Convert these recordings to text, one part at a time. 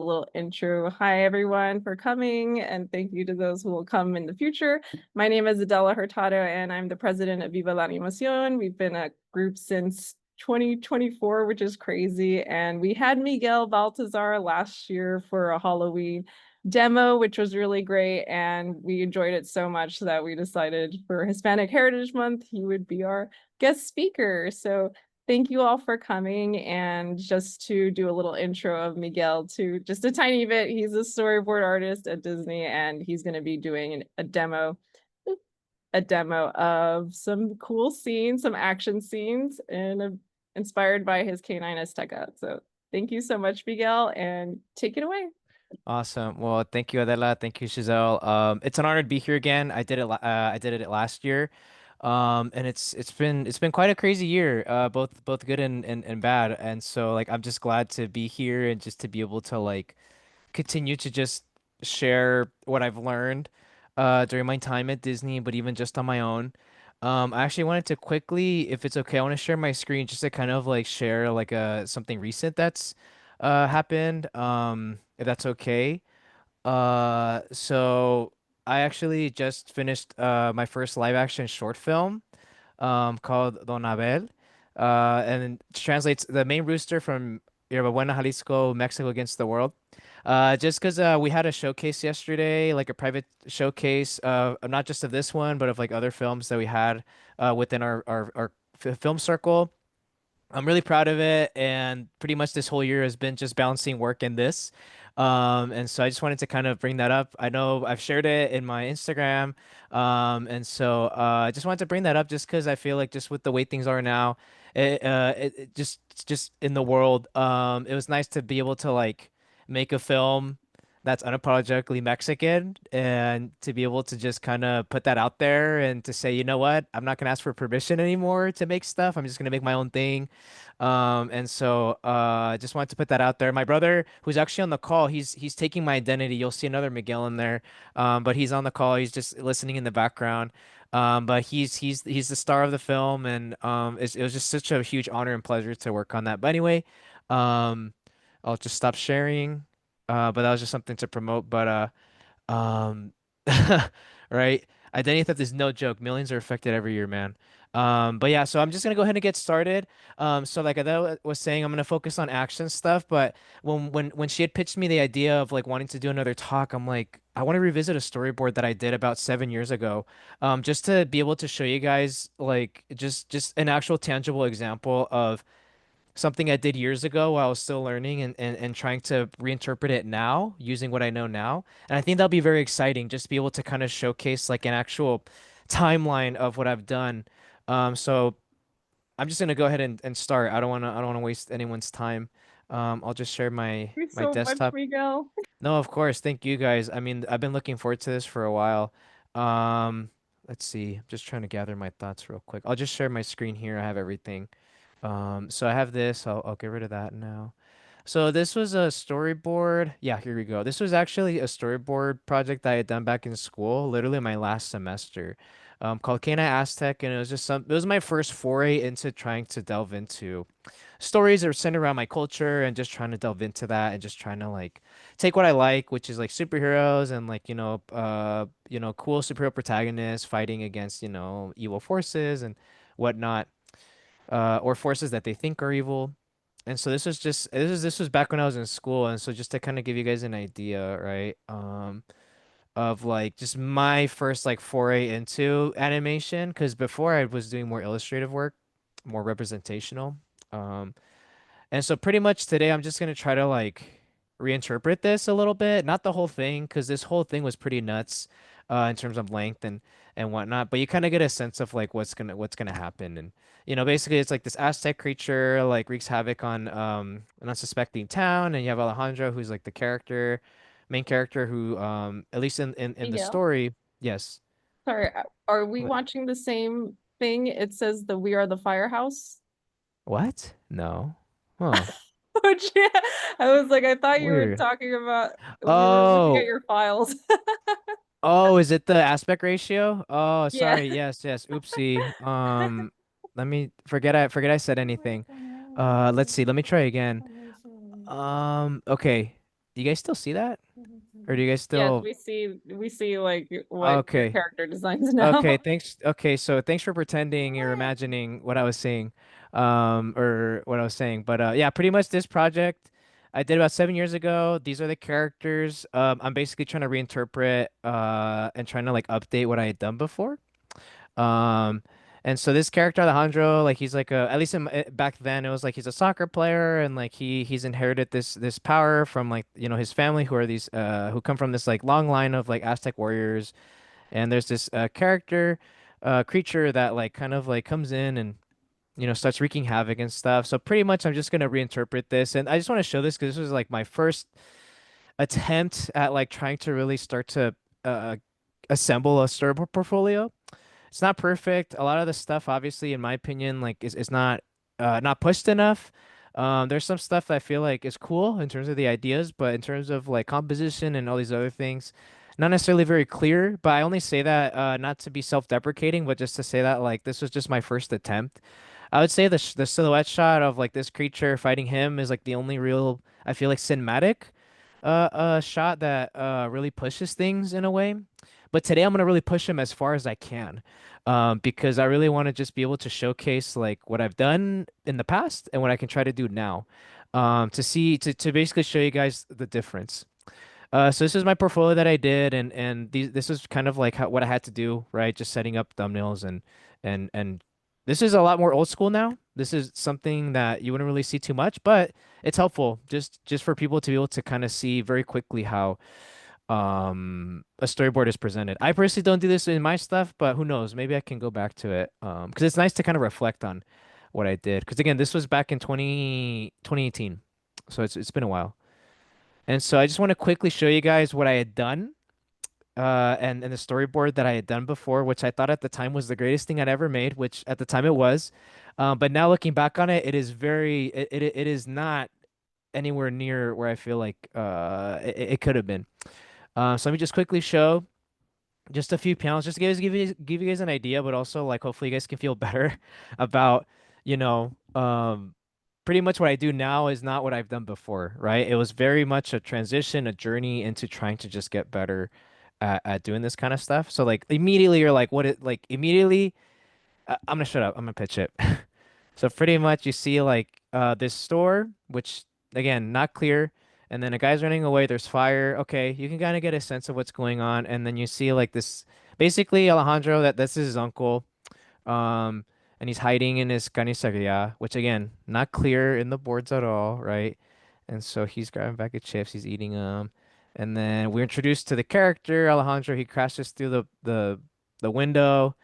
little intro. Hi, everyone, for coming, and thank you to those who will come in the future. My name is Adela Hurtado, and I'm the president of Viva Animacion. We've been a group since 2024, which is crazy. And we had Miguel Baltazar last year for a Halloween demo, which was really great. And we enjoyed it so much that we decided for Hispanic Heritage Month, he would be our guest speaker. So thank you all for coming. And just to do a little intro of Miguel, to just a tiny bit, he's a storyboard artist at Disney, and he's going to be doing a demo of some cool scenes, some action scenes, and inspired by his Canine Aztec. So thank you so much, Miguel, and take it away. Awesome. Well, thank you, Adela. Thank you, Giselle. It's an honor to be here again. I did it last year. And it's been quite a crazy year, both good and bad. And so like I'm just glad to be here and just to be able to like continue to just share what I've learned during my time at Disney, but even just on my own. I actually wanted to quickly, if it's okay, I want to share my screen just to kind of like share like something recent that's happened. If that's okay. So I actually just finished my first live action short film called Don Abel. And it translates the main rooster from Yerba Buena, Jalisco, Mexico against the world. Just because we had a showcase yesterday, like a private showcase, not just of this one, but of like other films that we had within our film circle. I'm really proud of it, and pretty much this whole year has been just balancing work and this. And so I just wanted to kind of bring that up. I know I've shared it in my Instagram, and so I just wanted to bring that up just because I feel like just with the way things are now, it just in the world, it was nice to be able to like make a film that's unapologetically Mexican and to be able to just kind of put that out there and to say, you know what, I'm not gonna ask for permission anymore to make stuff. I'm just gonna make my own thing. And so I just wanted to put that out there. My brother, who's actually on the call, he's taking my identity. You'll see another Miguel in there, but he's on the call. He's just listening in the background. But he's the star of the film, and it was just such a huge honor and pleasure to work on that. But anyway, um, I'll just stop sharing. But that was just something to promote. But um, right? Identity theft is no joke. Millions are affected every year, man. But yeah, so I'm just gonna go ahead and get started. So like I was saying, I'm gonna focus on action stuff. But when she had pitched me the idea of like wanting to do another talk, I'm like, I want to revisit a storyboard that I did about 7 years ago, just to be able to show you guys like just an actual tangible example of something I did years ago while I was still learning and trying to reinterpret it now using what I know now. And I think that'll be very exciting just to be able to kind of showcase like an actual timeline of what I've done. So I'm just gonna go ahead and start. I don't wanna waste anyone's time. I'll just share my Thank you my so much, desktop. Miguel. No, of course. Thank you guys. I mean, I've been looking forward to this for a while. Um, let's see. I'm just trying to gather my thoughts real quick. I'll just share my screen here. I have everything. So I have this. I'll get rid of that now. So this was a storyboard. Yeah, here we go. This was actually a storyboard project that I had done back in school, literally my last semester, called Canine Aztec, and it was my first foray into trying to delve into stories that are centered around my culture and just trying to delve into that and just trying to like take what I like, which is like superheroes and like, cool superhero protagonists fighting against, evil forces and whatnot, or forces that they think are evil. And so this was back when I was in school, and so just to kind of give you guys an idea, right? Of like just my first like foray into animation, because before I was doing more illustrative work, more representational. Um, and so pretty much today I'm just gonna try to like reinterpret this a little bit, not the whole thing, because this whole thing was pretty nuts, in terms of length and whatnot. But you kind of get a sense of like what's gonna happen, and basically it's like this Aztec creature like wreaks havoc on an unsuspecting town, and you have Alejandro who's like the main character who at least in the Miguel. story, yes. Sorry, are we What? watching the same thing? It says the We Are the Firehouse. What? No. Huh. Which, yeah, I was like, I thought you were Weird. talking about we were looking at Oh, your files. Oh, is it the aspect ratio? Oh, Yeah. sorry. Yes, yes. Oopsie. Let me forget I said anything. Let's see. Let me try again. Okay. Do you guys still see that? Or do you guys Yes, still? we see like what your Okay. character designs Okay, now. thanks. Okay, so thanks for pretending you're imagining what I was saying, or what I was saying. But yeah, pretty much this project I did about 7 years ago. These are the characters. I'm basically trying to reinterpret, and trying to like update what I had done before. Um, and so this character Alejandro, like he's like at least back then it was like he's a soccer player, and like he's inherited this power from like his family who are these who come from this like long line of like Aztec warriors, and there's this character creature that like kind of like comes in and starts wreaking havoc and stuff. So pretty much I'm just gonna reinterpret this, and I just want to show this because this was like my first attempt at like trying to really start to uh, assemble a storyboard portfolio. It's not perfect. A lot of the stuff, obviously, in my opinion, like is not pushed enough. There's some stuff that I feel like is cool in terms of the ideas, but in terms of like composition and all these other things, not necessarily very clear. But I only say that not to be self-deprecating, but just to say that like this was just my first attempt. I would say the silhouette shot of like this creature fighting him is like the only real, I feel like, cinematic shot that really pushes things in a way. But today I'm gonna really push him as far as I can, because I really want to just be able to showcase like what I've done in the past and what I can try to do now, to basically show you guys the difference. So this is my portfolio that I did, and this is kind of like what I had to do, right? Just setting up thumbnails and this is a lot more old school now. This is something that you wouldn't really see too much, but it's helpful just for people to be able to kind of see very quickly how a storyboard is presented. I personally don't do this in my stuff, but who knows? Maybe I can go back to it. Because it's nice to kind of reflect on what I did. Because again, this was back in 2018. So it's been a while. And so I just want to quickly show you guys what I had done, and the storyboard that I had done before, which I thought at the time was the greatest thing I'd ever made, which at the time it was. But now looking back on it, it is not anywhere near where I feel like it could have been. So let me just quickly show just a few panels, just to give you guys an idea, but also like hopefully you guys can feel better about, you know, pretty much what I do now is not what I've done before, right? It was very much a transition, a journey into trying to just get better at doing this kind of stuff. So like immediately you're like, immediately I'm gonna shut up. I'm gonna pitch it. So pretty much you see like this store, which again, not clear, and then a guy's running away, there's fire. Okay, you can kind of get a sense of what's going on, and then you see like this basically Alejandro that this is his uncle. Um and he's hiding in his carniceria, which again, not clear in the boards at all, right? And so he's grabbing a bag of chips, he's eating them. And then we're introduced to the character, Alejandro, he crashes through the window,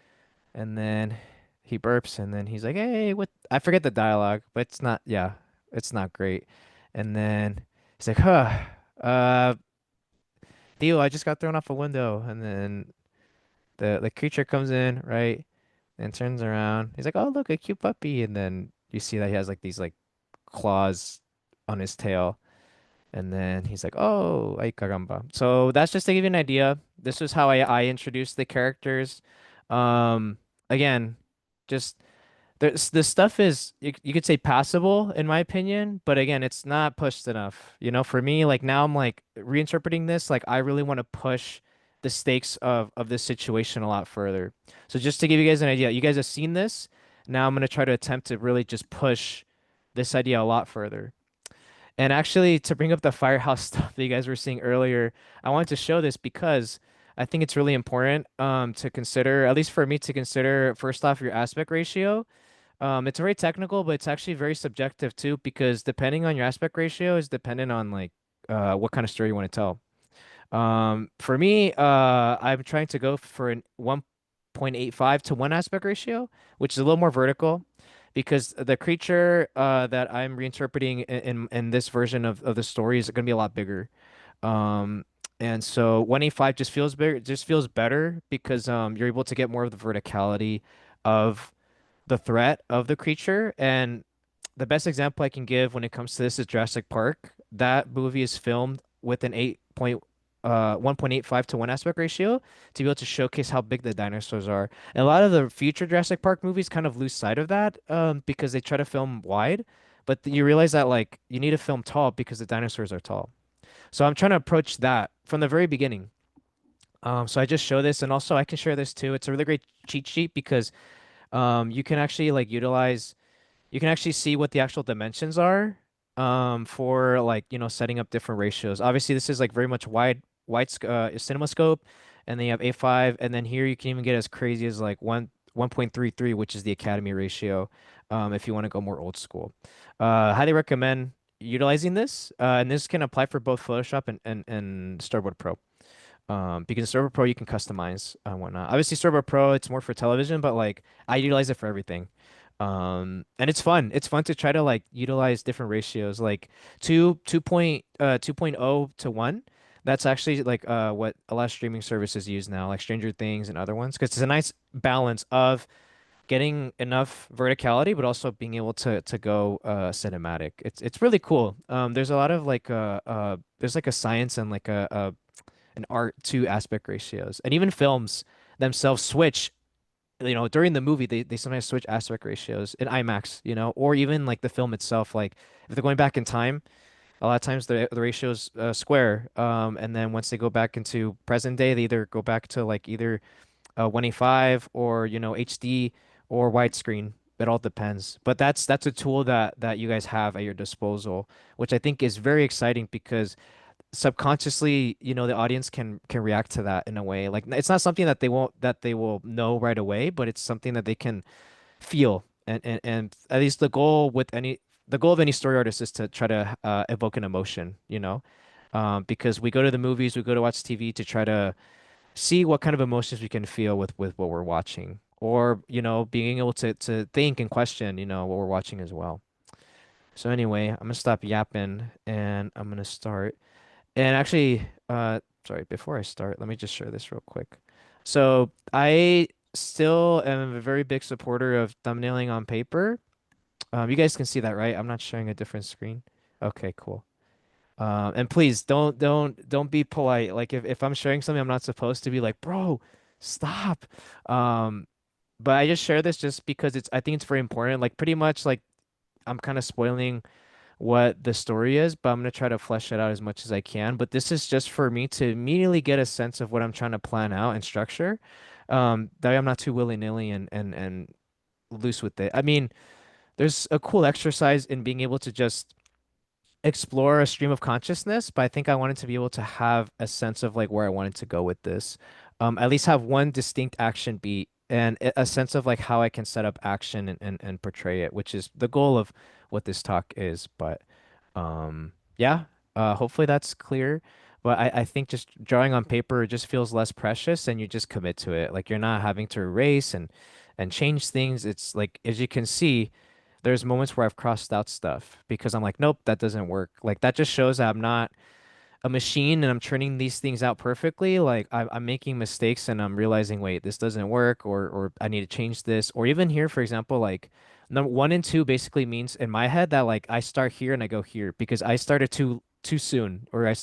and then he burps, and then he's like, "Hey, what?" I forget the dialogue, but it's not, yeah, it's not great. And then he's like, "Huh, uh, Theo, I just got thrown off a window." And then the creature comes in, right, and turns around. He's like, "Oh, look, a cute puppy." And then you see that he has like these like claws on his tail. And then he's like, "Oh, ay caramba." So that's just to give you an idea. This is how I introduced the characters. Again, just the stuff is you could say passable in my opinion, but again, it's not pushed enough. For me, like now I'm like reinterpreting this, like I really want to push the stakes of this situation a lot further. So just to give you guys an idea, you guys have seen this. Now I'm gonna try to attempt to really just push this idea a lot further. And actually, to bring up the firehouse stuff that you guys were seeing earlier, I wanted to show this because I think it's really important to consider, at least for me to consider, first off, your aspect ratio. It's very technical, but it's actually very subjective too, because depending on your aspect ratio is dependent on like what kind of story you want to tell. For me, I'm trying to go for an 1.85 to 1 aspect ratio, which is a little more vertical, because the creature that I'm reinterpreting in this version of the story is going to be a lot bigger. Um, and so 185 just feels bigger, just feels better because you're able to get more of the verticality of the threat of the creature. And the best example I can give when it comes to this is Jurassic Park. That movie is filmed with an 1.85 to 1 aspect ratio to be able to showcase how big the dinosaurs are. And a lot of the future Jurassic Park movies kind of lose sight of that because they try to film wide, but you realize that like you need to film tall because the dinosaurs are tall. So I'm trying to approach that from the very beginning. So I just show this, and also I can share this too. It's a really great cheat sheet because you can actually like utilize you can actually see what the actual dimensions are for like, setting up different ratios. Obviously, this is like very much cinema scope, and then you have A5, and then here you can even get as crazy as like 1.33, which is the Academy ratio, if you want to go more old school. Highly recommend utilizing this, and this can apply for both Photoshop and Storyboard Pro. Because Storyboard Pro you can customize and whatnot. Obviously, Storyboard Pro it's more for television, but like I utilize it for everything. And it's fun. It's fun to try to like utilize different ratios, like 2.0 to 1. That's actually like what a lot of streaming services use now, like Stranger Things and other ones, because it's a nice balance of getting enough verticality, but also being able to go cinematic. It's really cool. There's a lot of like there's like a science and like a an art to aspect ratios. And even films themselves switch, during the movie, they sometimes switch aspect ratios in IMAX, or even like the film itself. Like if they're going back in time, a lot of times the ratio's square. And then once they go back into present day, they either go back to like either 185 or, HD or widescreen. It all depends. But that's a tool that you guys have at your disposal, which I think is very exciting because subconsciously, the audience can react to that in a way. Like it's not something that they will know right away, but it's something that they can feel. And at least the goal of any story artist is to try to evoke an emotion, because we go to the movies, we go to watch TV to try to see what kind of emotions we can feel with what we're watching, or being able to think and question, what we're watching as well. So anyway, I'm gonna stop yapping and I'm gonna start. And actually, sorry, before I start, let me just share this real quick. So I still am a very big supporter of thumbnailing on paper. You guys can see that, right? I'm not sharing a different screen. Okay, cool. And please don't be polite. Like if I'm sharing something, I'm not supposed to be like, bro, stop. Um, but I just share this just because I think it's very important. Like pretty much like I'm kind of spoiling what the story is, but I'm gonna try to flesh it out as much as I can. But this is just for me to immediately get a sense of what I'm trying to plan out and structure. That way I'm not too willy-nilly and loose with it. I mean, there's a cool exercise in being able to just explore a stream of consciousness, but I think I wanted to be able to have a sense of like where I wanted to go with this. At least have one distinct action beat and a sense of like how I can set up action and portray it, which is the goal of what this talk is. But yeah, hopefully that's clear. But I think just drawing on paper just feels less precious and you just commit to it. Like you're not having to erase and change things. It's like as you can see, there's moments where I've crossed out stuff because I'm like, nope, that doesn't work. Like that just shows that I'm not a machine and I'm churning these things out perfectly. Like I'm making mistakes and I'm realizing, wait, this doesn't work, or I need to change this. Or even here, for example, like number 1 and 2 basically means in my head that like I start here and I go here because I started too soon, or I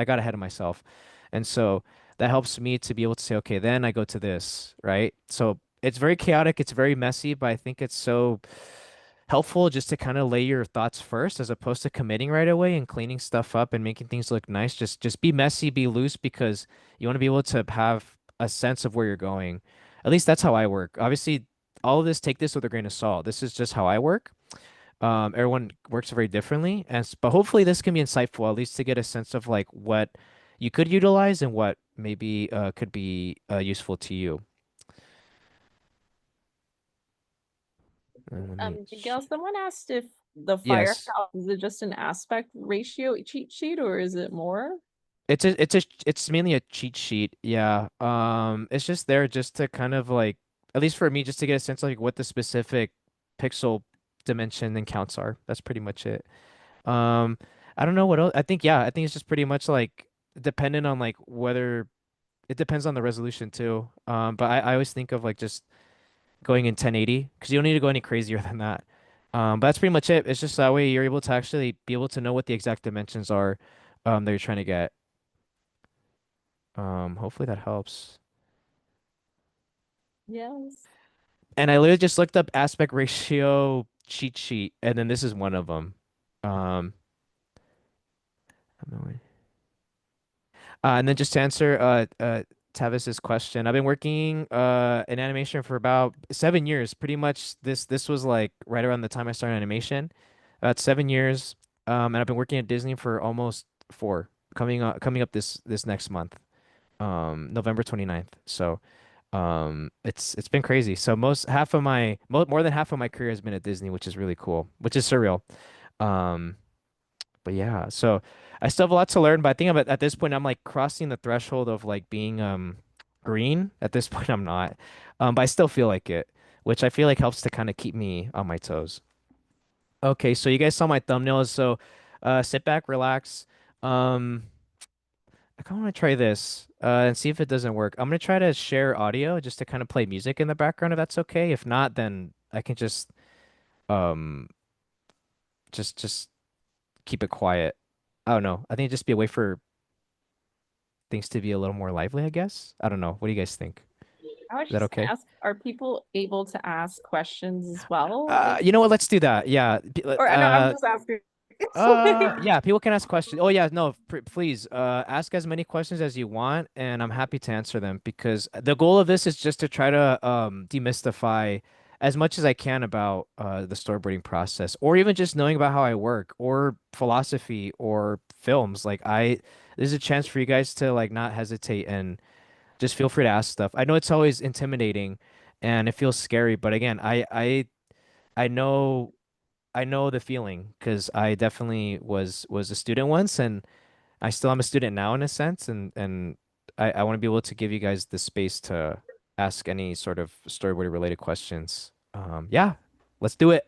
got ahead of myself. And so that helps me to be able to say, okay, then I go to this, right? So it's very chaotic, it's very messy, but I think it's so helpful just to kind of lay your thoughts first as opposed to committing right away and cleaning stuff up and making things look nice. Just be messy, be loose because you want to be able to have a sense of where you're going. At least that's how I work. Obviously, all of this take this with a grain of salt. This is just how I work. Everyone works very differently, but hopefully this can be insightful at least to get a sense of like what you could utilize and what maybe could be useful to you. Let me. Miguel, someone asked if the Yes. firehouse is it just an aspect ratio cheat sheet or is it more? It's mainly a cheat sheet. Yeah. It's just there just to kind of like, at least for me, just to get a sense of like what the specific pixel dimension and counts are. That's pretty much it. Um, I don't know what else. I think it's just pretty much like dependent on like whether it depends on the resolution too. But I always think of like just going in 1080 because you don't need to go any crazier than that. But that's pretty much it. It's just that way you're able to actually be able to know what the exact dimensions are, that you're trying to get. Hopefully that helps. Yes. And I literally just looked up aspect ratio cheat sheet, and then this is one of them. Um, And then just to answer Tavis's question, I've been working in animation for about 7 years. Pretty much this was like right around the time I started animation. About 7 years. And I've been working at Disney for almost four, coming up this next month, November 29th. So it's been crazy. So most half of my more than half of my career has been at Disney, which is really cool, which is surreal. Um but yeah, so I still have a lot to learn, but I think at this point I'm like crossing the threshold of like being green. At this point I'm not. But I still feel like it, which I feel like helps to kind of keep me on my toes. Okay, so you guys saw my thumbnails, so sit back, relax. Um I kind of want to try this and see if it doesn't work. I'm gonna try to share audio just to kind of play music in the background if that's okay. If not, then I can um just keep it quiet. I don't know. I think it'd just be a way for things to be a little more lively, I guess. I don't know. What do you guys think? I was Is that just gonna okay? ask, are people able to ask questions as well? You know what? Let's do that. Yeah. Or I know I'm just asking. Yeah, people can ask questions. Oh yeah, no, please, ask as many questions as you want, and I'm happy to answer them because the goal of this is just to try to demystify as much as I can about the storyboarding process, or even just knowing about how I work, or philosophy, or films. This is a chance for you guys to like not hesitate and just feel free to ask stuff. I know it's always intimidating, and it feels scary, but again, I know. I know the feeling because I definitely was a student once, and I still am a student now in a sense, and I want to be able to give you guys the space to ask any sort of storyboard related questions. Yeah, let's do it.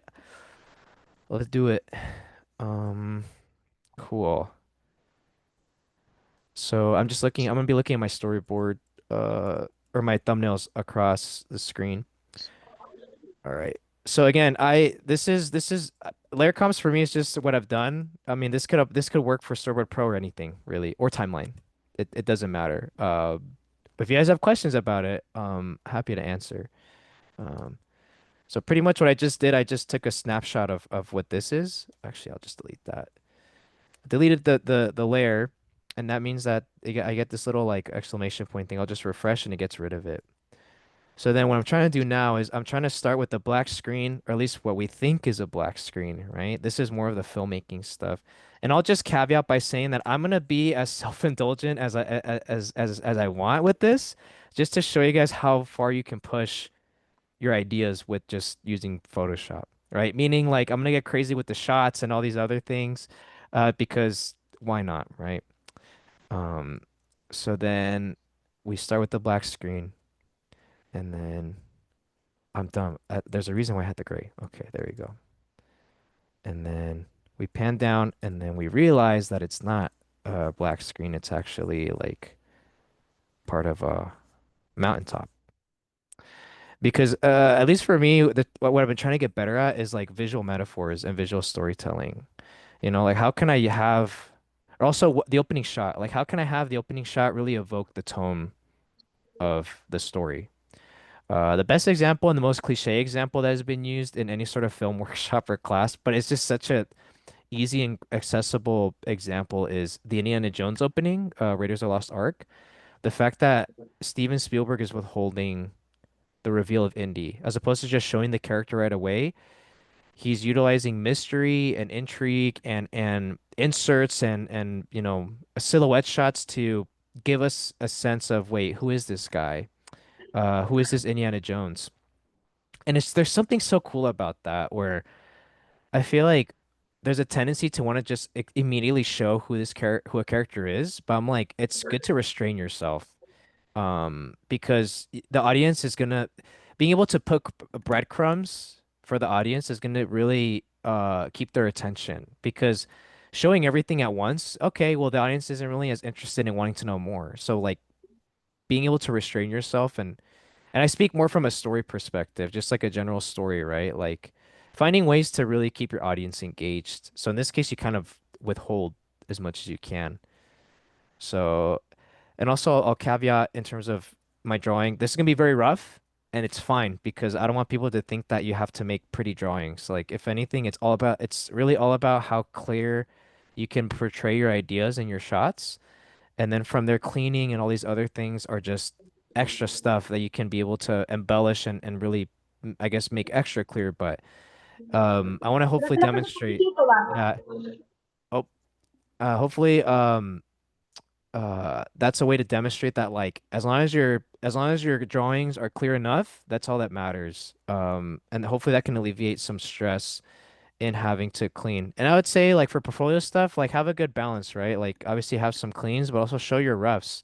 Let's do it. Um, cool. So I'm gonna be looking at my storyboard, or my thumbnails across the screen. All right. So again, this is layer comps for me is just what I've done. I mean, this could work for Storyboard Pro or anything really, or Timeline. It doesn't matter. But if you guys have questions about it, happy to answer. Um, so pretty much what I just did, I just took a snapshot of what this is. Actually, I'll just delete that. Deleted the layer, and that means that I get this little like exclamation point thing. I'll just refresh and it gets rid of it. So then what I'm trying to do now is I'm trying to start with the black screen, or at least what we think is a black screen, right? This is more of the filmmaking stuff. And I'll just caveat by saying that I'm gonna be as self-indulgent as I want with this, just to show you guys how far you can push your ideas with just using Photoshop, right? Meaning like I'm gonna get crazy with the shots and all these other things, because why not, right? Um, so then we start with the black screen, and then I'm done. There's a reason why I had the gray. Okay, there we go. And then we pan down, and then we realize that it's not a black screen. It's actually like part of a mountaintop. Because at least for me, what I've been trying to get better at is like visual metaphors and visual storytelling. Like how can I have, or also the opening shot. Like how can I have the opening shot really evoke the tone of the story? The best example and the most cliche example that has been used in any sort of film workshop or class, but it's just such a easy and accessible example is the Indiana Jones opening, Raiders of the Lost Ark. The fact that Steven Spielberg is withholding the reveal of Indy, as opposed to just showing the character right away, he's utilizing mystery and intrigue and inserts and silhouette shots to give us a sense of, wait, who is this guy? Who is this Indiana Jones? And there's something so cool about that where I feel like there's a tendency to want to just immediately show who a character is, but I'm like, it's good to restrain yourself. Because the audience is gonna being able to put breadcrumbs for the audience is gonna really keep their attention, because showing everything at once, okay, well the audience isn't really as interested in wanting to know more. So like being able to restrain yourself, and I speak more from a story perspective, just like a general story, right? Like finding ways to really keep your audience engaged. So in this case, you kind of withhold as much as you can. So, and also I'll caveat in terms of my drawing, this is gonna be very rough, and it's fine because I don't want people to think that you have to make pretty drawings. Like if anything, it's really all about how clear you can portray your ideas in your shots. And then from there, cleaning and all these other things are just extra stuff that you can be able to embellish and really, I guess, make extra clear. But I want to hopefully demonstrate that. Oh, hopefully, that's a way to demonstrate that, like, as long as your drawings are clear enough, that's all that matters. And hopefully that can alleviate some stress in having to clean. And I would say, like, for portfolio stuff, like, have a good balance, right? Like, obviously have some cleans, but also show your roughs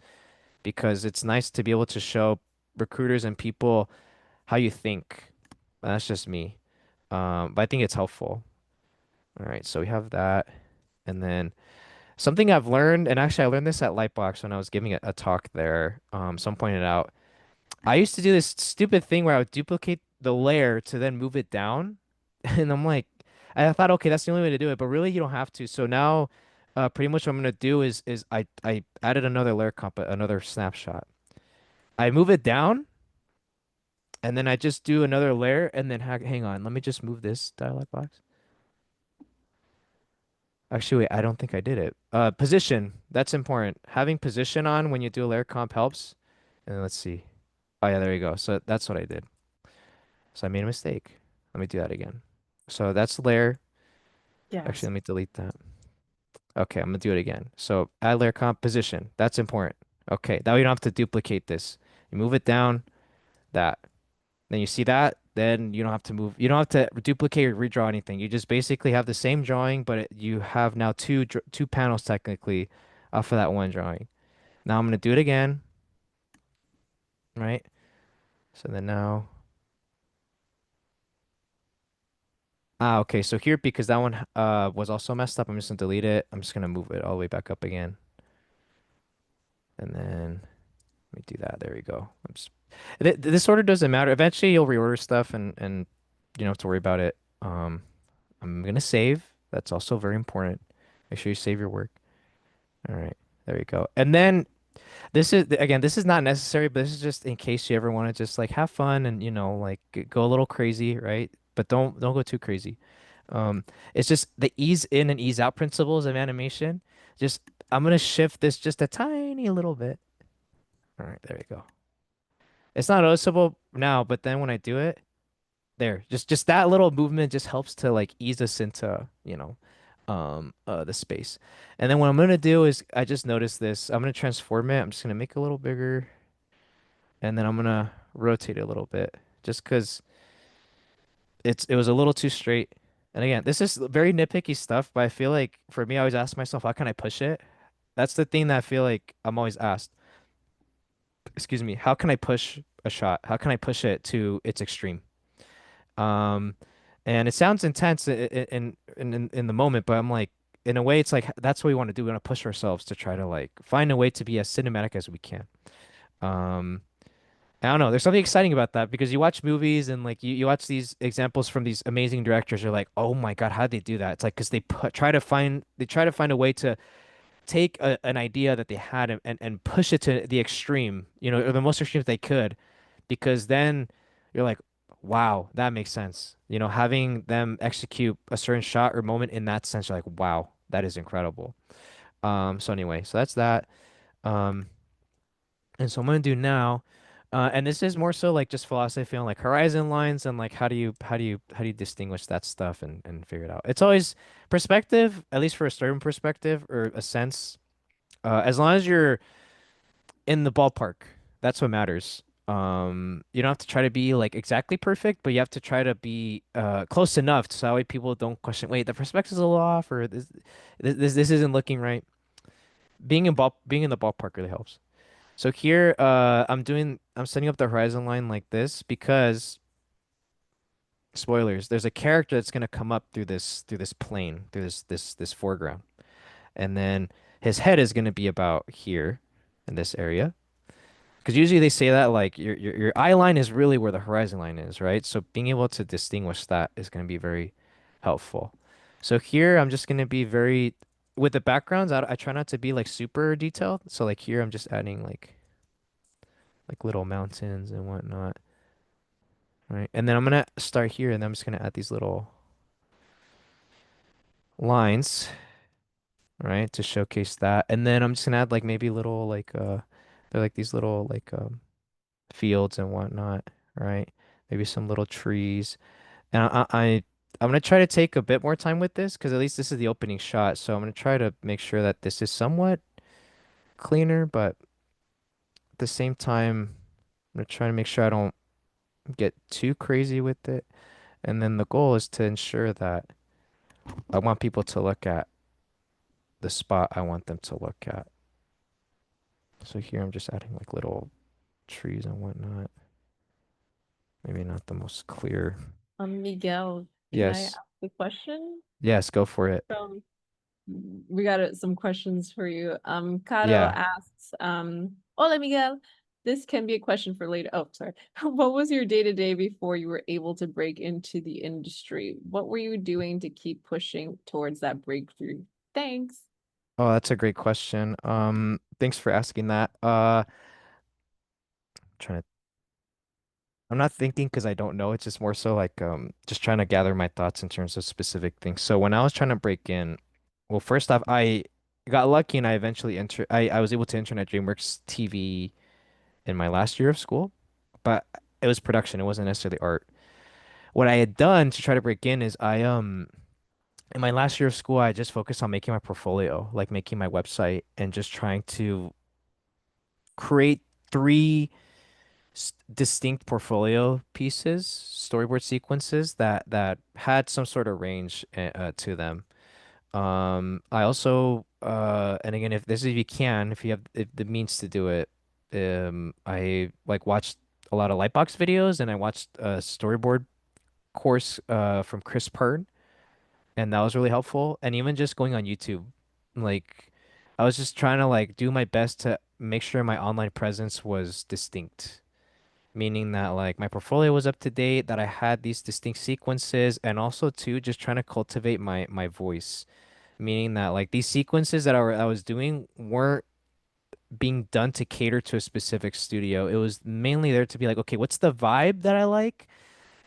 because it's nice to be able to show recruiters and people how you think. That's just me. But I think it's helpful. All right, so we have that. And then something I've learned, and actually I learned this at Lightbox when I was giving a talk there. Someone pointed out, I used to do this stupid thing where I would duplicate the layer to then move it down. And I'm like, I thought, okay, that's the only way to do it, but really you don't have to. So now, pretty much what I'm gonna do is I added another layer comp, another snapshot. I move it down, and then I just do another layer, and then hang on, let me just move this dialog box. Actually, wait, I don't think I did it. Position, that's important. Having position on when you do a layer comp helps. And then let's see. Oh yeah, there you go. So that's what I did. So I made a mistake. Let me do that again. So that's layer. Actually, Yes. let me delete that. Okay, I'm gonna do it again. So add layer comp position. That's important. Okay, now you don't have to duplicate this. You move it down, that. Then you see that, then you don't have to move. You don't have to duplicate or redraw anything. You just basically have the same drawing, but you have now two panels technically off of that one drawing. Now I'm gonna do it again, right? So then now, okay. So here, because that one was also messed up, I'm just gonna delete it. I'm just gonna move it all the way back up again, and then let me do that. There we go. This order doesn't matter. Eventually, you'll reorder stuff, and you don't have to worry about it. I'm gonna save. That's also very important. Make sure you save your work. All right, there you go. And then this is again, this is not necessary, but this is just in case you ever want to just like have fun and like go a little crazy, right? But don't go too crazy. Um, it's just the ease in and ease out principles of animation. Just I'm gonna shift this just a tiny little bit. All right, there you go. It's not noticeable now, but then when I do it, there, just that little movement just helps to like ease us into, the space. And then what I'm gonna do is I just noticed this. I'm gonna transform it. I'm just gonna make it a little bigger, and then I'm gonna rotate it a little bit, just because it was a little too straight. And again, this is very nitpicky stuff, but I feel like for me, I always ask myself, how can I push it? That's the thing that I feel like I'm always asked. Excuse me, how can I push a shot? How can I push it to its extreme? Um, and it sounds intense in the moment, but I'm like, in a way, it's like that's what we want to do. We want to push ourselves to try to like find a way to be as cinematic as we can. Um, I don't know. There's something exciting about that because you watch movies and like you watch these examples from these amazing directors. You're like, oh my God, how'd they do that? It's like because they try to find a way to take an idea that they had and push it to the extreme, or the most extreme they could, because then you're like, wow, that makes sense. Having them execute a certain shot or moment in that sense, you're like, wow, that is incredible. So anyway, so that's that. Um, and so I'm gonna do now, and this is more so like just philosophy on like horizon lines and like how do you distinguish that stuff and figure it out. It's always perspective, at least for a certain perspective or a sense. As long as you're in the ballpark, that's what matters. You don't have to try to be like exactly perfect, but you have to try to be close enough so that way people don't question, wait, the perspective's a little off or this isn't looking right. Being in the ballpark really helps. So here, I'm setting up the horizon line like this because spoilers, there's a character that's gonna come up through this plane, through this foreground. And then his head is gonna be about here in this area. Because usually they say that like your eye line is really where the horizon line is, right? So being able to distinguish that is going to be very helpful. So here I'm just going to be very with the backgrounds. I try not to be like super detailed. So like here I'm just adding like little mountains and whatnot, right? And then I'm gonna start here, and then I'm just gonna add these little lines. right? To showcase that. And then I'm just gonna add like maybe little like they're like these little like fields and whatnot, right? Maybe some little trees. And I'm gonna try to take a bit more time with this because at least this is the opening shot. So I'm gonna try to make sure that this is somewhat cleaner, but at the same time, I'm gonna try to make sure I don't get too crazy with it. And then the goal is to ensure that I want people to look at the spot I want them to look at. So here I'm just adding like little trees and whatnot. Maybe not the most clear. Miguel, can I ask Yes. a question? Yes, go for it. So we got some questions for you. Caro Yeah. asks, Hola Miguel. This can be a question for later. Oh, sorry. What was your day-to-day before you were able to break into the industry? What were you doing to keep pushing towards that breakthrough? Thanks. Oh, that's a great question. Thanks for asking that. Trying to I'm not thinking because I don't know. It's just more so like just trying to gather my thoughts in terms of specific things. So when I was trying to break in, well, first off, I got lucky and I eventually I was able to intern at DreamWorks TV in my last year of school, but it was production. It wasn't necessarily art. What I had done to try to break in is I in my last year of school, I just focused on making my portfolio, like making my website and just trying to create three distinct portfolio pieces, storyboard sequences that had some sort of range to them. I also and again, if this is if you can, if you have if the means to do it, I like watched a lot of Lightbox videos and I watched a storyboard course from Chris Pern, and that was really helpful. And even just going on YouTube, like I was just trying to like do my best to make sure my online presence was distinct, meaning that like my portfolio was up to date, that I had these distinct sequences, and also too just trying to cultivate my voice, meaning that like these sequences that I was doing weren't being done to cater to a specific studio. It was mainly there to be like, okay, what's the vibe that I like?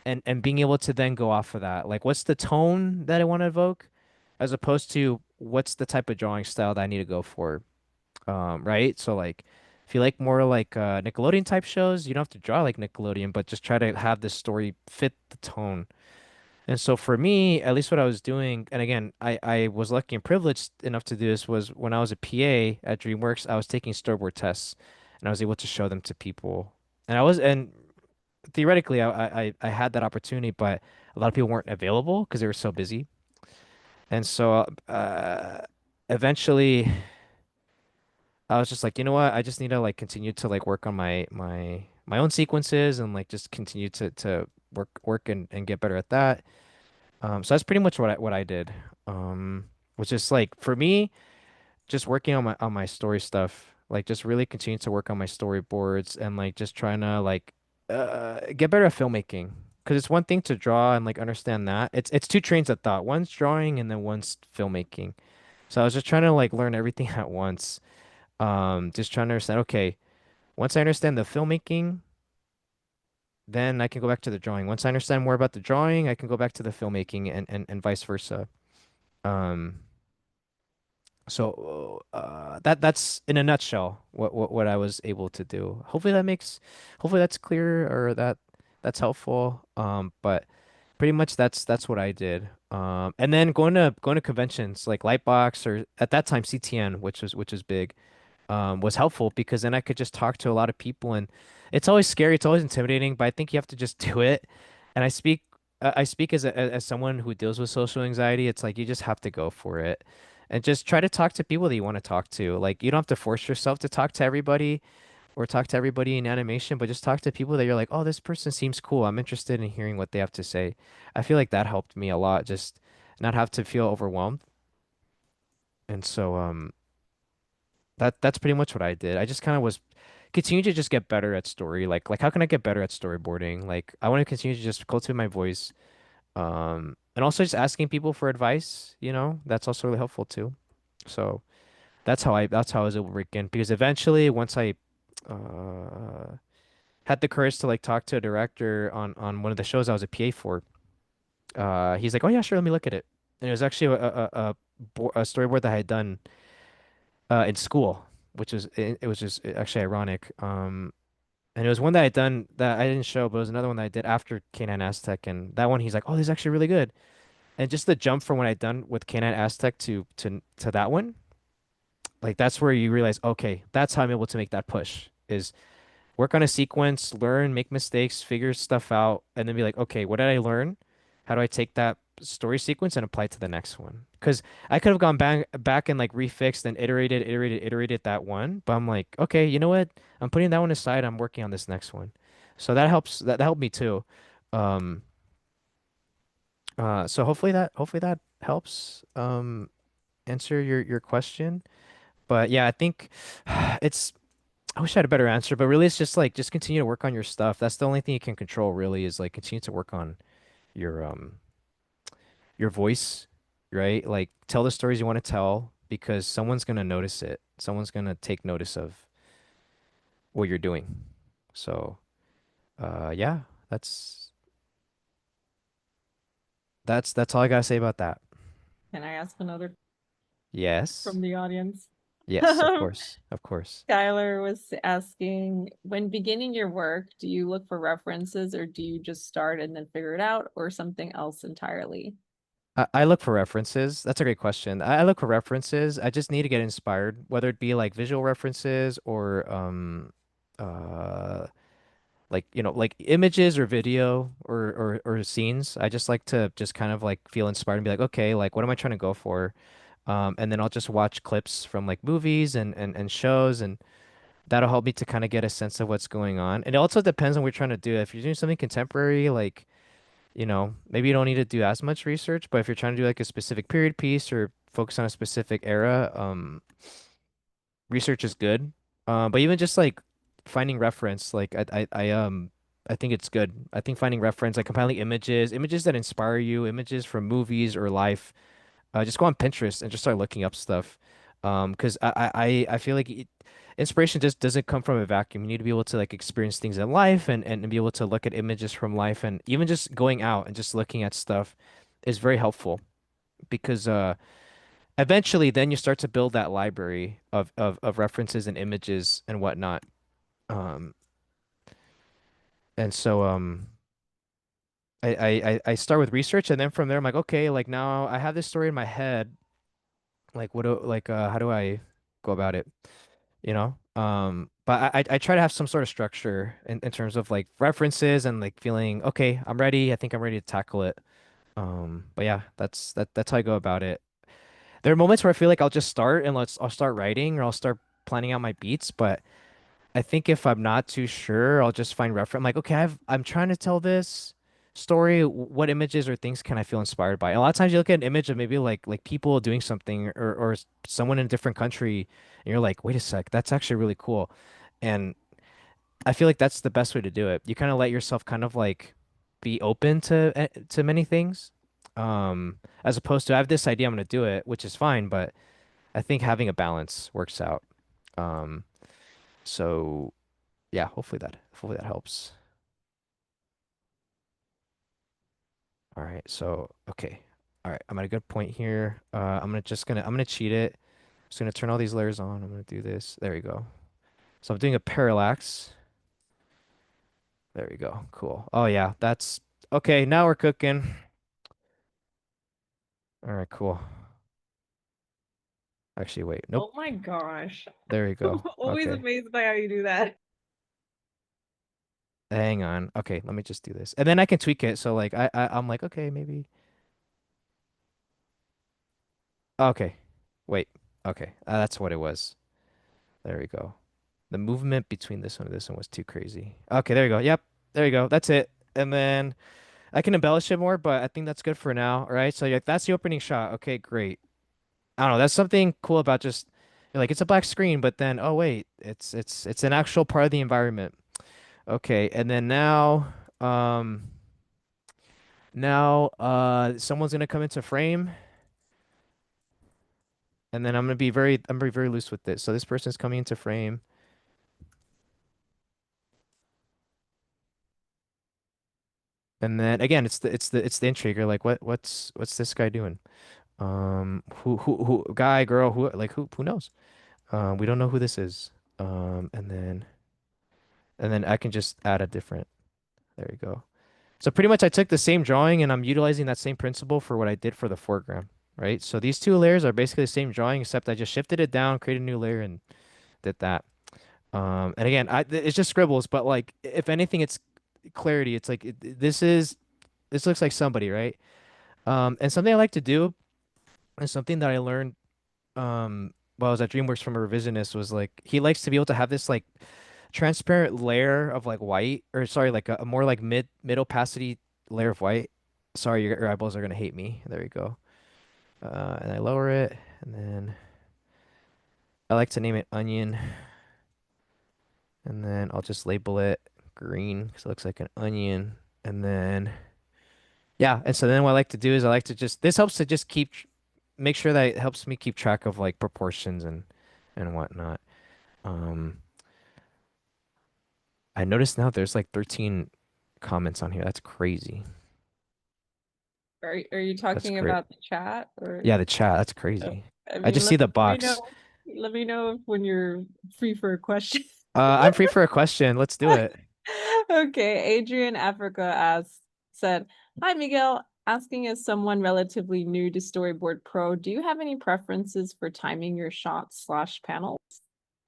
And being able to then go off of that. Like what's the tone that I want to evoke, as opposed to what's the type of drawing style that I need to go for. Right? So like if you like more like Nickelodeon type shows, you don't have to draw like Nickelodeon, but just try to have the story fit the tone. And so for me, at least what I was doing, and again, I was lucky and privileged enough to do this, was when I was a PA at DreamWorks, I was taking storyboard tests and I was able to show them to people. And theoretically I had that opportunity, but a lot of people weren't available because they were so busy. And so eventually I was just like, you know what? I just need to like continue to like work on my own sequences and like just continue to work and get better at that. So that's pretty much what I did. Which is like for me, just working on my story stuff, like just really continue to work on my storyboards and like just trying to like get better at filmmaking. Because it's one thing to draw and like understand that. It's two trains of thought. One's drawing and then one's filmmaking. So I was just trying to like learn everything at once. Just trying to understand, okay, once I understand the filmmaking, then I can go back to the drawing. Once I understand more about the drawing, I can go back to the filmmaking and vice versa. Um, that's in a nutshell what I was able to do. Hopefully that's clear or that's helpful. But pretty much that's what I did. And then going to conventions like Lightbox or at that time CTN, which was big, was helpful because then I could just talk to a lot of people, and it's always scary, it's always intimidating, but I think you have to just do it. And I speak as as someone who deals with social anxiety. It's like you just have to go for it and just try to talk to people that you want to talk to. Like you don't have to force yourself to talk to everybody or talk to everybody in animation, but just talk to people that you're like, oh, this person seems cool. I'm interested in hearing what they have to say. I feel like that helped me a lot, just not have to feel overwhelmed. And so that's pretty much what I did. I just kind of was continue to just get better at story. Like how can I get better at storyboarding? Like I want to continue to just cultivate my voice. And also just asking people for advice, that's also really helpful too. So that's how I was able to break in because eventually once I uh had the courage to like talk to a director on one of the shows I was a PA for, he's like, "Oh yeah, sure, let me look at it." and it was actually a storyboard that I had done in school, which was it was just actually ironic. And it was one that I had done that I didn't show, but it was another one that I did after Canine Aztec, and that one he's like, "Oh, this is actually really good." And just the jump from what I'd done with Canine Aztec to that one, like that's where you realize, okay, that's how I'm able to make that push. Is work on a sequence, learn, make mistakes, figure stuff out, and then be like, okay, what did I learn? How do I take that story sequence and apply it to the next one? Because I could have gone back and like refixed and iterated that one, but I'm like, okay, you know what? I'm putting that one aside. I'm working on this next one. So that helps. That helped me too. Um, so hopefully that helps answer your question. But yeah, I think it's I wish I had a better answer, but really it's just like just continue to work on your stuff. That's the only thing you can control really is like continue to work on your your voice, right? Like tell the stories you want to tell because someone's gonna notice it. Someone's gonna take notice of what you're doing. So yeah, that's that's all I gotta say about that. Can I ask another Yes. from the audience? Yes, of course. Of course. Skylar was asking, when beginning your work, do you look for references or do you just start and then figure it out or something else entirely? I look for references. That's a great question. I look for references. I just need to get inspired, whether it be like visual references or uh like like images or video or scenes. I just like to just kind of like feel inspired and be like, okay, like what am I trying to go for? And then I'll just watch clips from like movies and shows and that'll help me to kind of get a sense of what's going on. And it also depends on what you're trying to do. If you're doing something contemporary, like maybe you don't need to do as much research, but if you're trying to do like a specific period piece or focus on a specific era, research is good. But even just like finding reference, like I think it's good. I think finding reference, like compiling images that inspire you, images from movies or life. Just go on Pinterest and just start looking up stuff. 'Cause I feel like inspiration just doesn't come from a vacuum. You need to be able to like experience things in life and be able to look at images from life and even just going out and just looking at stuff is very helpful because eventually then you start to build that library of references and images and whatnot. Um, and so I start with research and then from there I'm like, okay, like now I have this story in my head. Like how do I go about it? But I try to have some sort of structure in terms of like references and like feeling, okay, I'm ready. I think I'm ready to tackle it. But yeah, that's how I go about it. There are moments where I feel like I'll just start and I'll start writing or I'll start planning out my beats, but I think if I'm not too sure, I'll just find reference. I'm like, okay, I'm trying to tell this story. What images or things can I feel inspired by? A lot of times you look at an image of maybe like people doing something or someone in a different country, and you're like, wait a sec, that's actually really cool. And I feel like that's the best way to do it. You kind of let yourself kind of like be open to many things, as opposed to I have this idea, I'm gonna do it, which is fine, but I think having a balance works out. Um, so yeah, hopefully that helps. All right, so okay. All right, I'm at a good point here. I'm gonna cheat it. Just gonna turn all these layers on. I'm gonna do this. There we go. So I'm doing a parallax. There we go. Cool. Oh yeah, that's okay. Now we're cooking. All right, cool. Actually, wait. Nope. Oh my gosh. There we I'm go. always Okay. amazed by how you do that. Hang on. Okay, let me just do this. And then I can tweak it. So like I'm like, okay, maybe. Okay. Wait. Okay. That's what it was. There we go. The movement between this one and this one was too crazy. Okay, there you go. Yep, there you go. That's it. And then I can embellish it more, but I think that's good for now. All right, so like that's the opening shot. Okay, great. I don't know. That's something cool about just you're like it's a black screen, but then oh wait, it's an actual part of the environment. Okay, and then now someone's gonna come into frame, and then I'm gonna be very loose with this. So this person's coming into frame. And then again, it's the intrigue. Like what's this guy doing? Who guy, girl, who knows? We don't know who this is. And then I can just add a different. There you go. So pretty much I took the same drawing and I'm utilizing that same principle for what I did for the foreground, right? So these two layers are basically the same drawing, except I just shifted it down, created a new layer, and did that. And again, it's just scribbles, but like if anything, it's clarity. It's like this looks like somebody, right? And something I like to do, and something that I learned while I was at DreamWorks from a revisionist was like he likes to be able to have this like transparent layer of like white, or sorry, like a more like mid opacity layer of white. Sorry, your eyeballs are gonna hate me. There we go. And I lower it, and then I like to name it onion, and then I'll just label it green because it looks like an onion. And then yeah, and so then what I like to do is I like to just this helps to just make sure that it helps me keep track of like proportions and whatnot. Um, I noticed now there's like 13 comments on here. That's crazy. Are you That's talking great. about the chat or? Yeah, the chat. That's Oh, crazy. I I mean, just see the let me box. know. Let me know when you're free for a question. I'm free for a question. Let's do it. Okay, Adrian Africa said, "Hi Miguel, asking as someone relatively new to Storyboard Pro, do you have any preferences for timing your shots slash panels?"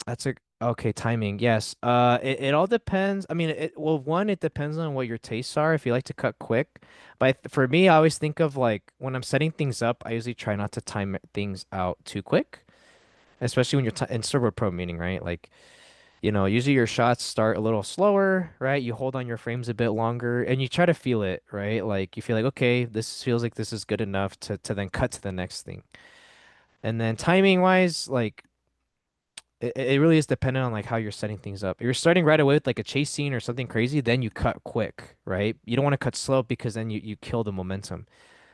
That's a okay, timing. Yes. It all depends. I mean, well, one, it depends on what your tastes are. If you like to cut quick, but for me, I always think of like when I'm setting things up, I usually try not to time things out too quick, especially when you're t in Storyboard Pro, meaning, right? Like, usually your shots start a little slower, right? You hold on your frames a bit longer and you try to feel it, right? Like you feel like, okay, this feels like this is good enough to then cut to the next thing. And then timing wise, like it really is dependent on like how you're setting things up. If you're starting right away with like a chase scene or something crazy, then you cut quick, right? You don't want to cut slow because then you kill the momentum.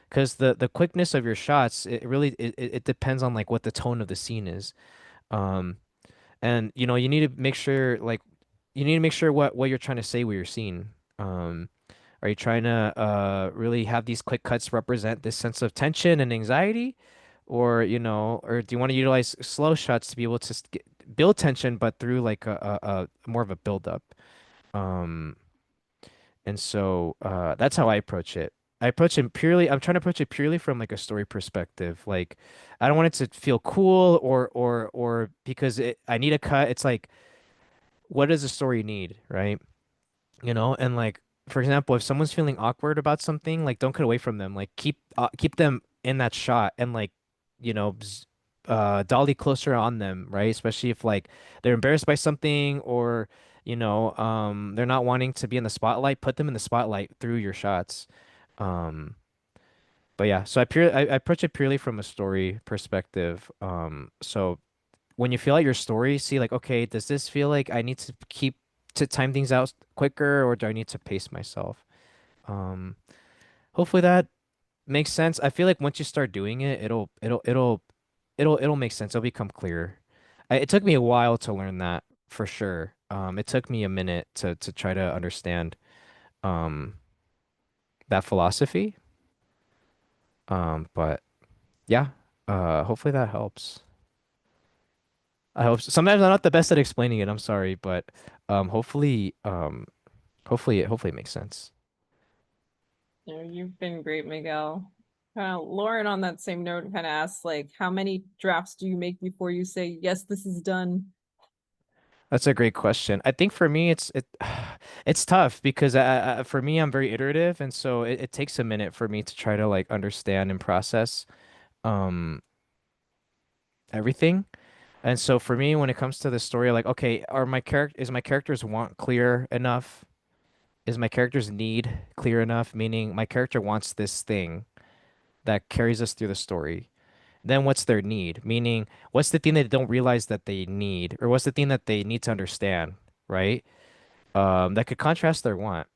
Because the quickness of your shots, it really it depends on like what the tone of the scene is. Um, and you need to make sure like you need to make sure what you're trying to say with your scene. Um, are you trying to really have these quick cuts represent this sense of tension and anxiety? Or do you want to utilize slow shots to be able to build tension, but through like a more of a build up? Um, and so that's how I approach it. I'm trying to approach it purely from like a story perspective. Like, I don't want it to feel cool or because I need a cut. It's like, what does the story need, right? And like for example, if someone's feeling awkward about something, like don't cut away from them. Like keep them in that shot and like dolly closer on them, right? Especially if like they're embarrassed by something or they're not wanting to be in the spotlight, put them in the spotlight through your shots. Um but yeah, so I approach it purely from a story perspective. So when you feel out your story, see like, okay, does this feel like I need to time things out quicker, or do I need to pace myself? Um, Hopefully that makes sense. I feel like once you start doing it, it'll make sense. It'll become clear. It took me a while to learn that for sure. It took me a minute to try to understand um that philosophy. But yeah, hopefully that helps. I hope sometimes I'm not the best at explaining it. I'm sorry, but hopefully hopefully it makes sense. You've been great, Miguel. Lauren, on that same note, kind of asks, like, how many drafts do you make before you say, yes, this is done? That's a great question. I think for me it's tough because for me I'm very iterative, and so it takes a minute for me to try to like understand and process um everything. And so for me when it comes to the story, like, okay, is my character's want clear enough? Is my character's need clear enough? Meaning my character wants this thing that carries us through the story. Then what's their need? Meaning, what's the thing they don't realize that they need, or what's the thing that they need to understand, right? That could contrast their want.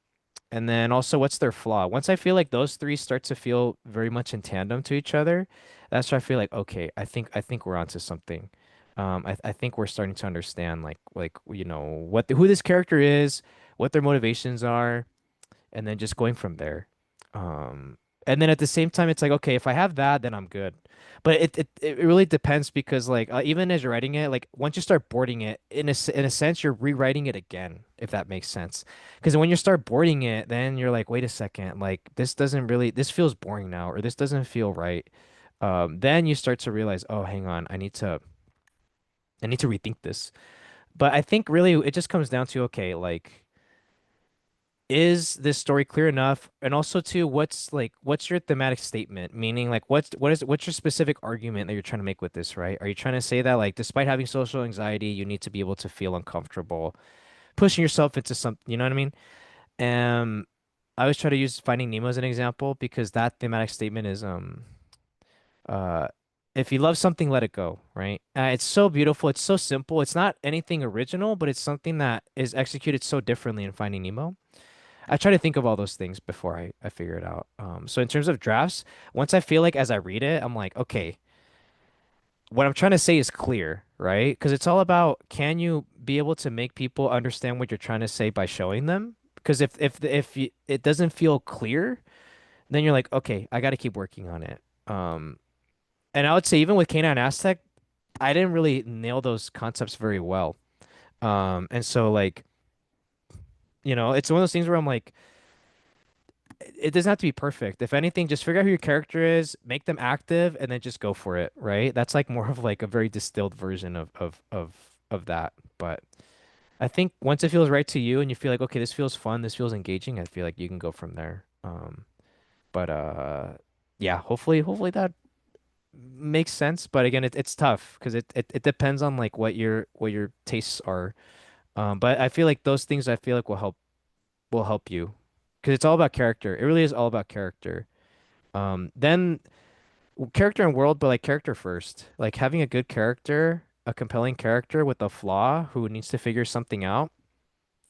And then also, what's their flaw? Once I feel like those three start to feel very much in tandem to each other, that's where I feel like, okay, I think we're onto something. I think we're starting to understand like who this character is, what their motivations are, and then just going from there. And then at the same time, it's like, okay, if I have that, then I'm good. But it really depends because like even as you're writing it, like once you start boarding it, in a sense, you're rewriting it again, if that makes sense. Because when you start boarding it, then you're like, wait a second, like this feels boring now, or this doesn't feel right. Then you start to realize, oh, hang on, I need to rethink this. But I think really it just comes down to, okay, like, is this story clear enough? And also too, what's your thematic statement? Meaning like what's your specific argument that you're trying to make with this, right? Are you trying to say that like despite having social anxiety, you need to be able to feel uncomfortable, pushing yourself into some, you know what I mean? I always try to use Finding Nemo as an example because that thematic statement is uh if you love something, let it go, right? It's so beautiful, it's so simple. It's not anything original, but it's something that is executed so differently in Finding Nemo. I try to think of all those things before I figure it out. So in terms of drafts, once I feel like as I read it, I'm like, okay, what I'm trying to say is clear, right? Because it's all about can you be able to make people understand what you're trying to say by showing them? Because it doesn't feel clear, then you're like, okay, I got to keep working on it. And I would say even with Canine Aztec, I didn't really nail those concepts very well. And so like, it's one of those things where I'm like, it doesn't have to be perfect. If anything, just figure out who your character is, make them active, and then just go for it, right? That's like more of like a very distilled version of that. But I think once it feels right to you and you feel like, okay, this feels fun, this feels engaging, I feel like you can go from there. But yeah, hopefully that makes sense. But again, it's tough because it depends on like what your tastes are. But I feel like those things I feel like will help you because it's all about character. It really is all about character. Then character and world, but like character first. Like having a good character, a compelling character with a flaw who needs to figure something out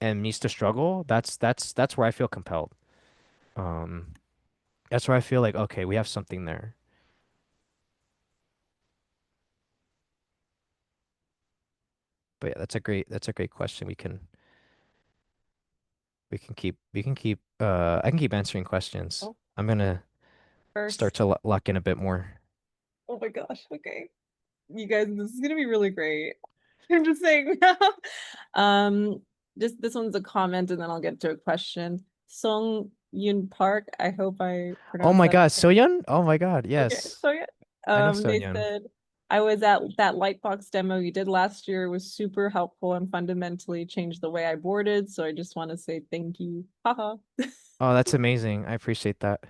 and needs to struggle. That's where I feel compelled. Um, that's where I feel like okay, we have something there. But yeah, that's a great question. We can keep I can keep answering questions. Oh, I'm gonna start first. to lock in a bit more. Oh my gosh. Okay. You guys, this is gonna be really great. I'm just saying now. Um, just this one's a comment and then I'll get to a question. Song Yun Park, I hope I Oh pronounced my that God, okay. Soyeon? Oh my God, Okay, yes. so yeah. I know They Soyeon. said I was at that Lightbox demo you did last year. It was super helpful and fundamentally changed the way I boarded. So I just want to say thank you. Haha. Oh, that's amazing. I appreciate that.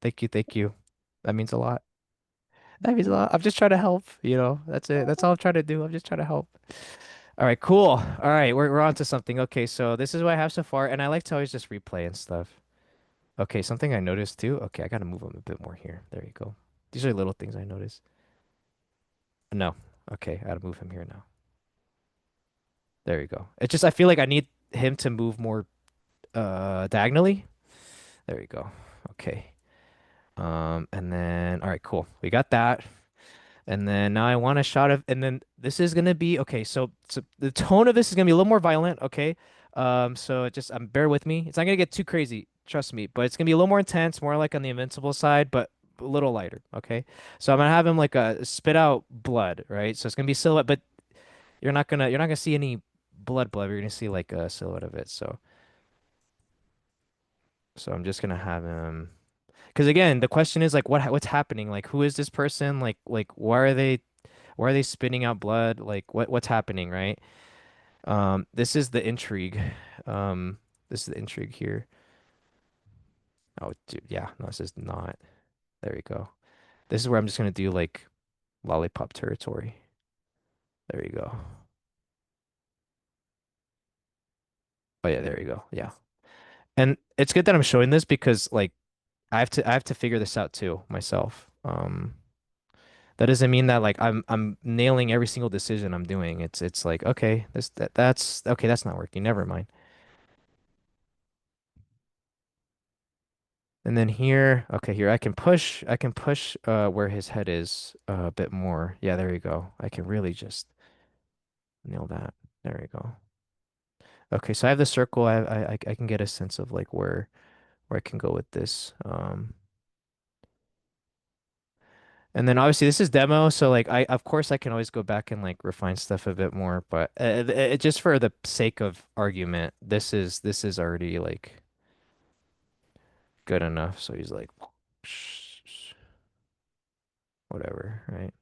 Thank you, thank you. That means a lot. That means a lot. I'm just trying to help, you know. That's it. That's all I'm trying to do. I'm just trying to help. All right, cool. All right, we're on to something. Okay, so this is what I have so far, and I like to always just replay and stuff. Okay, something I noticed too. Okay, I gotta move them a bit more here. There you go. These are little things I noticed. No. Okay, I gotta move him here now. There you go. It's just I feel like I need him to move more diagonally. There you go. Okay. And then all right, cool. We got that. And then now I want a shot of, and then this is gonna be okay. So the tone of this is gonna be a little more violent, okay? So just bear with me. It's not gonna get too crazy, trust me, but it's gonna be a little more intense, more like on the Invincible side, but a little lighter, okay? So I'm gonna have him like spit out blood, right? So it's gonna be silhouette, but you're not gonna see any blood. You're gonna see like a silhouette of it. So I'm just gonna have him. Because again, the question is like, what's happening? Like, who is this person? Like, why are they spitting out blood? Like, what's happening, right? This is the intrigue. Um, this is the intrigue here. Oh, dude, yeah, no, this is not. There we go. This is where I'm just gonna do like lollipop territory. There you go. Oh yeah, there you go. Yeah. And it's good that I'm showing this because like I have to figure this out too myself. That doesn't mean that like I'm nailing every single decision I'm doing. It's like okay, that's okay, that's not working. Never mind. And then here, okay, here I can push where his head is a bit more. Yeah, there you go. I can really just nail that. There you go. Okay, so I have the circle. I can get a sense of like where I can go with this. And then obviously this is demo, so like I of course I can always go back and like refine stuff a bit more, but just for the sake of argument, this is already like good enough. So he's like whatever, right?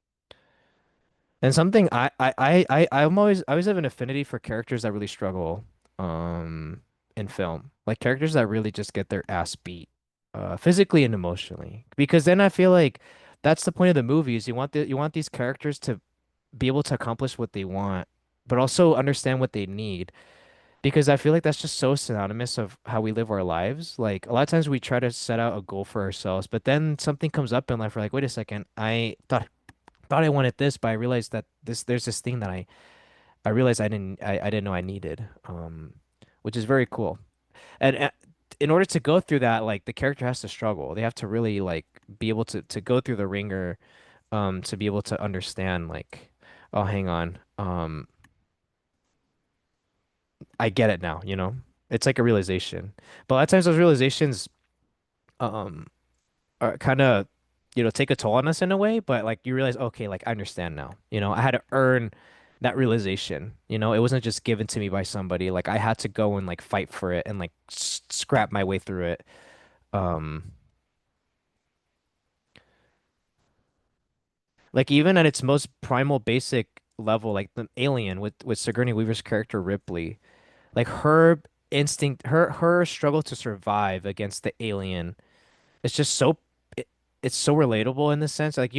And something I always have an affinity for characters that really struggle in film. Like characters that really just get their ass beat physically and emotionally. Because then I feel like that's the point of the movies. You want these characters to be able to accomplish what they want, but also understand what they need. Because I feel like that's just so synonymous of how we live our lives. Like a lot of times we try to set out a goal for ourselves, but then something comes up in life. We're like, wait a second, I thought I wanted this, but I realized that there's this thing that I realized I didn't know I needed, which is very cool. And in order to go through that, like the character has to struggle. They have to really like be able to go through the ringer, to be able to understand like, oh, hang on, I get it now, you know? It's like a realization. But a lot of times those realizations, um, kind of, take a toll on us in a way, but like you realize, okay, like I understand now. I had to earn that realization. It wasn't just given to me by somebody. Like I had to go and like fight for it and like scrap my way through it. Um, like even at its most primal basic level, like the Alien with Sigourney Weaver's character Ripley, like her instinct, her struggle to survive against the alien. It's just it, it's so relatable in this sense. Like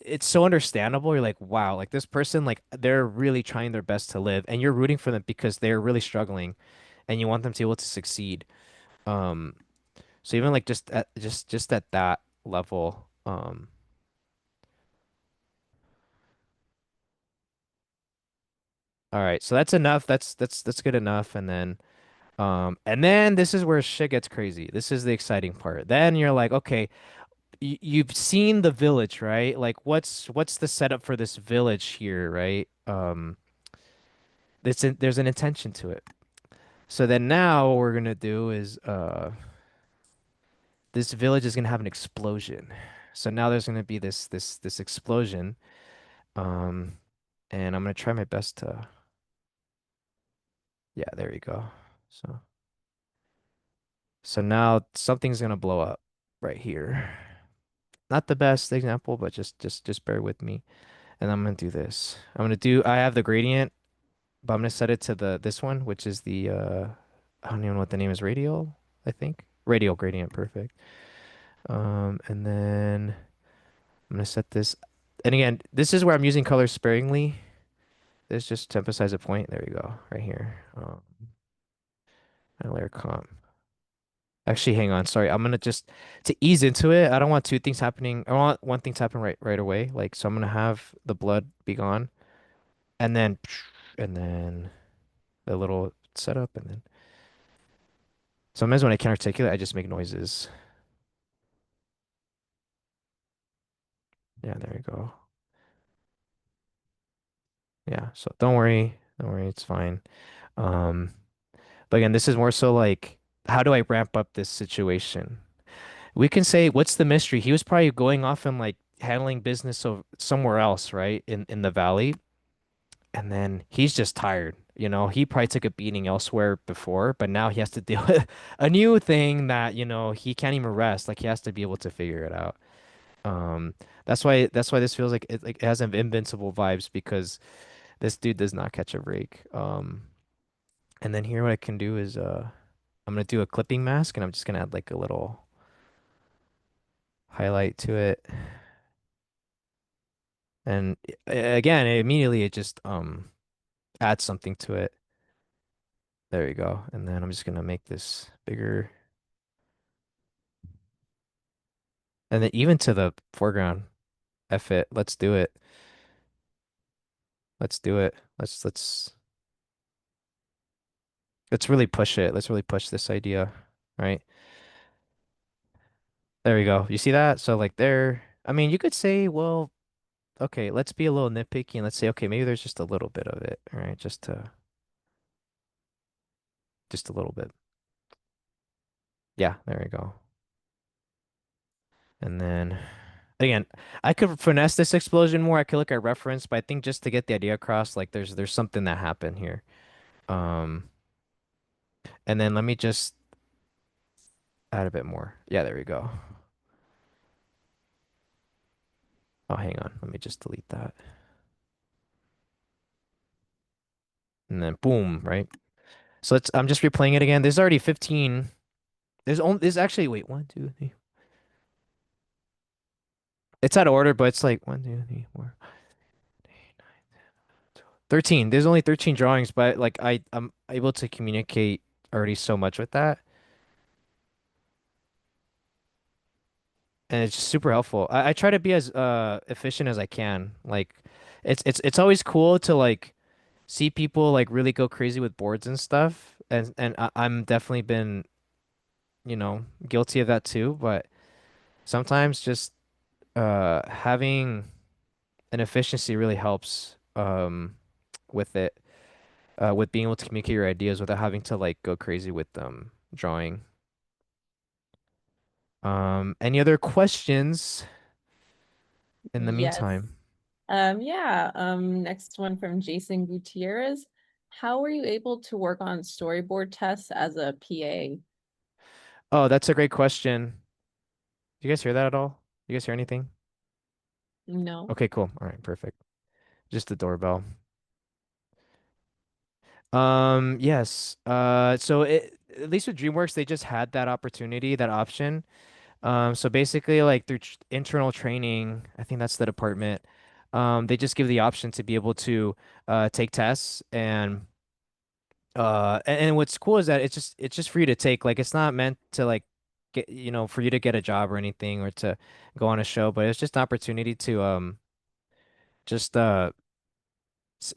it's so understandable. You're like, wow, like this person, like they're really trying their best to live, and you're rooting for them because they're really struggling, and you want them to be able to succeed. Um, so even like just at that level, all right, so that's enough. That's good enough. And then this is where shit gets crazy. This is the exciting part. Then you're like, okay, you've seen the village, right? Like what's the setup for this village here, right? There's an intention to it. So then now what we're gonna do is this village is gonna have an explosion. So now there's gonna be this explosion. Um and I'm gonna try my best to, yeah, there you go. So so now something's gonna blow up right here. Not the best example, but just bear with me. And I'm gonna do this. I have the gradient, but I'm gonna set it to this one, which is the I don't even know what the name is, radial, I think. Radial gradient, perfect. And then I'm gonna set this, and again, this is where I'm using colors sparingly. This just to emphasize a point. There we go, right here. And layer comp. Actually, hang on, sorry. I'm gonna just to ease into it. I don't want two things happening. I want one thing to happen right away. Like, so I'm gonna have the blood be gone, and then and then the little setup, and then sometimes when I can't articulate, I just make noises. Yeah, there you go. Yeah, so don't worry, it's fine. Um, but again, this is more so like, how do I ramp up this situation? We can say, what's the mystery? He was probably going off and like handling business of somewhere else, right? In the valley. And then he's just tired. He probably took a beating elsewhere before, but now he has to deal with a new thing that, he can't even rest. Like he has to be able to figure it out. Um, that's why this feels like it has invincible vibes because this dude does not catch a break. And then here what I can do is I'm gonna do a clipping mask and I'm just gonna add like a little highlight to it. And again, immediately it just adds something to it. There you go. And then I'm just gonna make this bigger. And then even to the foreground, F it. Let's do it. Let's do it. Let's really push it. Let's really push this idea, right? There we go. You see that? So like there, I mean, you could say, well, okay, let's be a little nitpicky and let's say, okay, maybe there's just a little bit of it, all right? Just a little bit. Yeah, there we go. And then again, I could finesse this explosion more. I could look at reference, but I think just to get the idea across, like there's something that happened here. Um, and then let me just add a bit more. Yeah, there we go. Oh, hang on. Let me just delete that. And then boom, right? So I'm just replaying it again. There's already 15. There's actually, wait, one, two, three. It's out of order, but it's like one, two, three, four, 13. There's only 13 drawings, but like I'm able to communicate already so much with that. And it's just super helpful. I try to be as efficient as I can. Like it's always cool to like see people like really go crazy with boards and stuff. And I'm definitely been, guilty of that too, but sometimes just having an efficiency really helps with it. With being able to communicate your ideas without having to like go crazy with drawing. Any other questions in the Yes. meantime? Yeah, next one from Jason Gutierrez. How were you able to work on storyboard tests as a PA? Oh, that's a great question. Do you guys hear that at all? You guys hear anything? No. Okay, cool. All right, perfect. Just the doorbell. Yes. At least with DreamWorks, they just had that opportunity, that option. So basically, like through tr internal training, I think that's the department. They just give the option to be able to take tests and what's cool is that it's just for you to take. Like it's not meant to like get for you to get a job or anything or to go on a show, but it's just an opportunity to just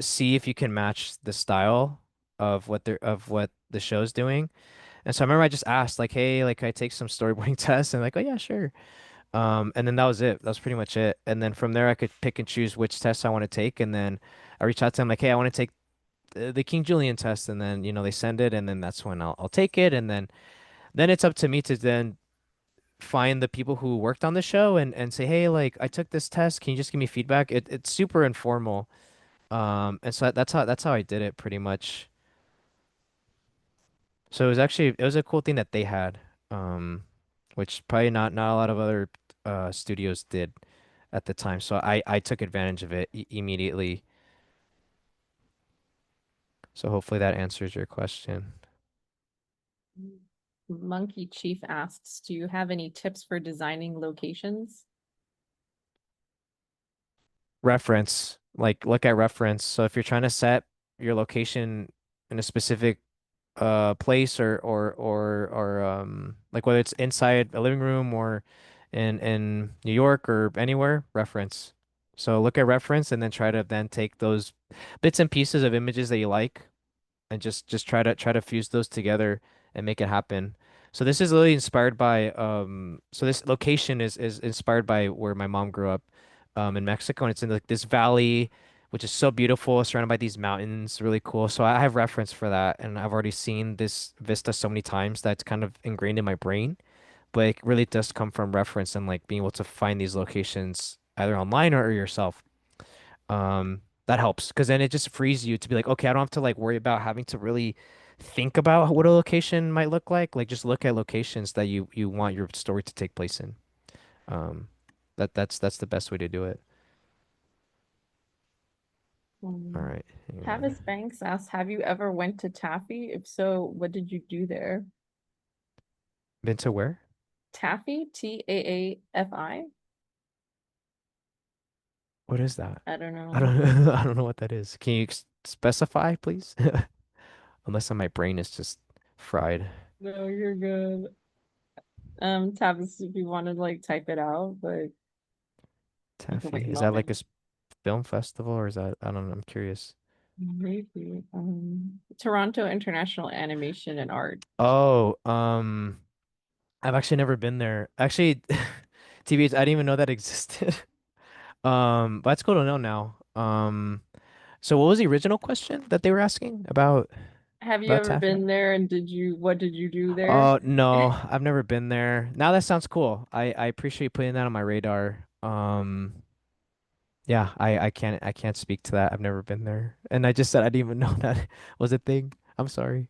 see if you can match the style of what the show's doing. And so I remember I just asked like, hey, like can I take some storyboarding tests? And like, oh yeah, sure. And then that was it. That was pretty much it. And then from there I could pick and choose which tests I want to take. And then I reach out to them like, hey, I want to take the King Julian test. And then, they send it and then that's when I'll take it. And then it's up to me to then find the people who worked on the show and say, hey, like I took this test. Can you just give me feedback? It's super informal. And so that's how I did it pretty much. So it was a cool thing that they had, um, which probably not a lot of other studios did at the time. So I took advantage of it immediately. So hopefully that answers your question. Monkey Chief asks, do you have any tips for designing locations? Reference, like look at reference. So if you're trying to set your location in a specific place or like whether it's inside a living room or in New York or anywhere, reference. So look at reference and then try to then take those bits and pieces of images that you like and just try to fuse those together and make it happen. So this is really inspired by so this location is inspired by where my mom grew up in Mexico, and it's in like this valley which is so beautiful, surrounded by these mountains, really cool. So I have reference for that, and I've already seen this vista so many times that it's kind of ingrained in my brain. But it really does come from reference and like being able to find these locations either online or yourself. That helps because then it just frees you to be like, okay, I don't have to like worry about having to really think about what a location might look like. Like just look at locations that you want your story to take place in. Um, that's the best way to do it. All Um, right, hang on. Tavis Banks asks, have you ever went to Taffy? If so, what did you do there? Been to where? Taffy, Taafi? What is that? I don't I know. don't I don't know what that is. Can you specify, please? Unless my brain is just fried. No, you're good. Tavis, if you want to like type it out, but you can wait Taffy. a Is that like a moment. film festival or is that I don't know, I'm curious. Maybe. Toronto International Animation and Art. Oh, I've actually never been there. Actually, TBH, I didn't even know that existed. But it's cool to know now. So what was the original question that they were asking about? Have you About ever Taffy. been there and what did you do there? Oh no, I've never been there. Now that sounds cool. I appreciate putting that on my radar. Yeah, I can't speak to that. I've never been there. And I just said I didn't even know that was a thing. I'm sorry.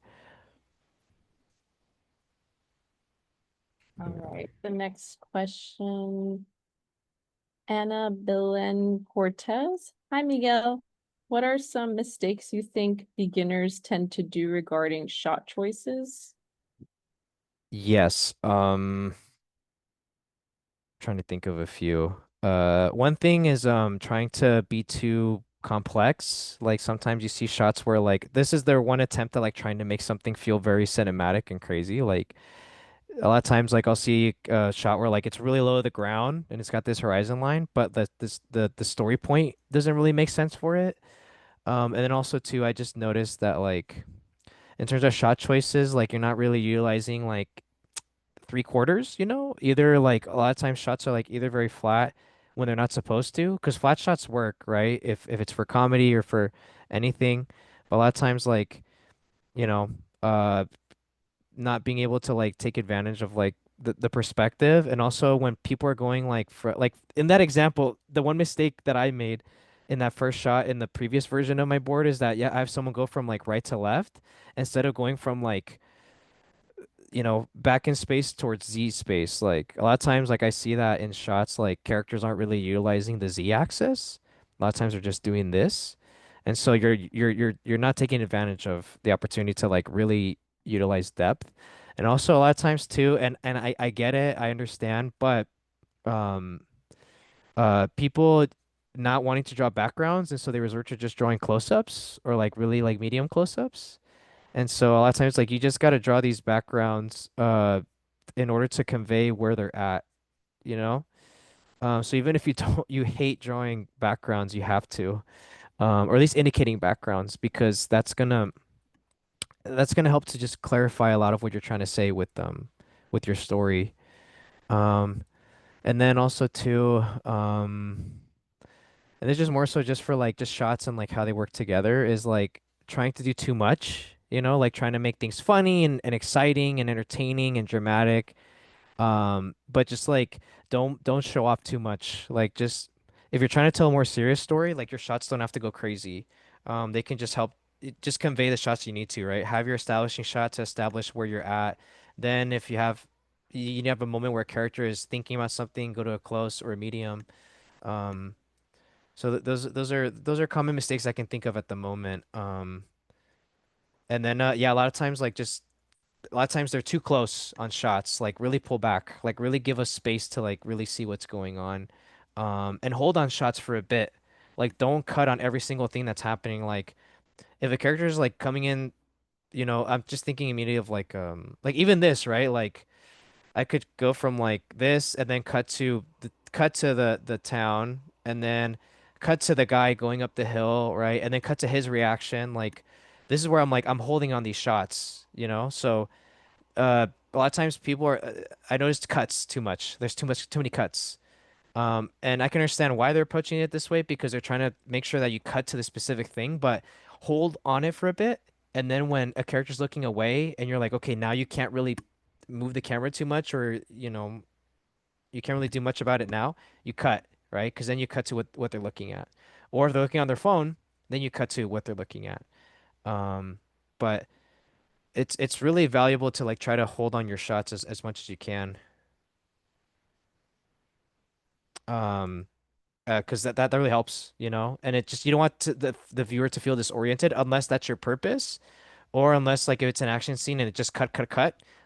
All Yeah. right, the next question. Anna Belen Cortez. Hi, Miguel. What are some mistakes you think beginners tend to do regarding shot choices? Yes. Trying to think of a few. One thing is trying to be too complex. Like sometimes you see shots where like this is their one attempt at like trying to make something feel very cinematic and crazy. Like a lot of times like I'll see a shot where like it's really low to the ground and it's got this horizon line, but the story point doesn't really make sense for it. And then also too, I just noticed that like in terms of shot choices, like you're not really utilizing like three quarters, you know? Either like a lot of times shots are like either very flat when they're not supposed to, because flat shots work, right? If it's for comedy or for anything. But a lot of times like, you know, uh not being able to like take advantage of like the perspective, and also when people are going like for like in that example, the one mistake that I made in that first shot in the previous version of my board is that yeah, I have someone go from like right to left instead of going from like back in space towards Z space. Like a lot of times, like I see that in shots, like characters aren't really utilizing the Z axis. A lot of times they're just doing this. And so you're not taking advantage of the opportunity to like really utilize depth. And also a lot of times too, and I get it, I understand, but um people not wanting to draw backgrounds, and so they resort to just drawing close-ups or like really like medium close-ups. And so a lot of times, like you just got to draw these backgrounds in order to convey where they're at, you know? So even if you don't, you hate drawing backgrounds, you have to, or at least indicating backgrounds, because that's gonna help to just clarify a lot of what you're trying to say with your story. Um, and then also too, and it's just more so just for like just shots and like how they work together is like trying to do too much, like trying to make things funny and exciting and entertaining and dramatic. But just like don't show off too much. Like just if you're trying to tell a more serious story, like your shots don't have to go crazy. They can just help just convey the shots you need to, right? Have your establishing shot to establish where you're at. Then if you have a moment where a character is thinking about something, go to a close or a medium. Um, so those are common mistakes I can think of at the moment. And then yeah, a lot of times they're too close on shots. Like really pull back, like really give us space to like really see what's going on, and hold on shots for a bit. Like don't cut on every single thing that's happening. Like if a character is like coming in, I'm just thinking immediately of like even this, right? Like I could go from like this and then cut to the town and then cut to the guy going up the hill, right? And then cut to his reaction. Like this is where I'm holding on these shots, you know? So a lot of times people are I noticed cuts too much. There's too many cuts. And I can understand why they're approaching it this way because they're trying to make sure that you cut to the specific thing, but hold on it for a bit. And then when a character's looking away and you're like, okay, now you can't really move the camera too much, or you can't really do much about it now, you cut, right? Because then you cut to what they're looking at. Or if they're looking on their phone, then you cut to what they're looking at. Um, but it's really valuable to like try to hold on your shots as much as you can. Um, because that really helps, and it just you don't want the viewer to feel disoriented unless that's your purpose, or unless like if it's an action scene and it just cut,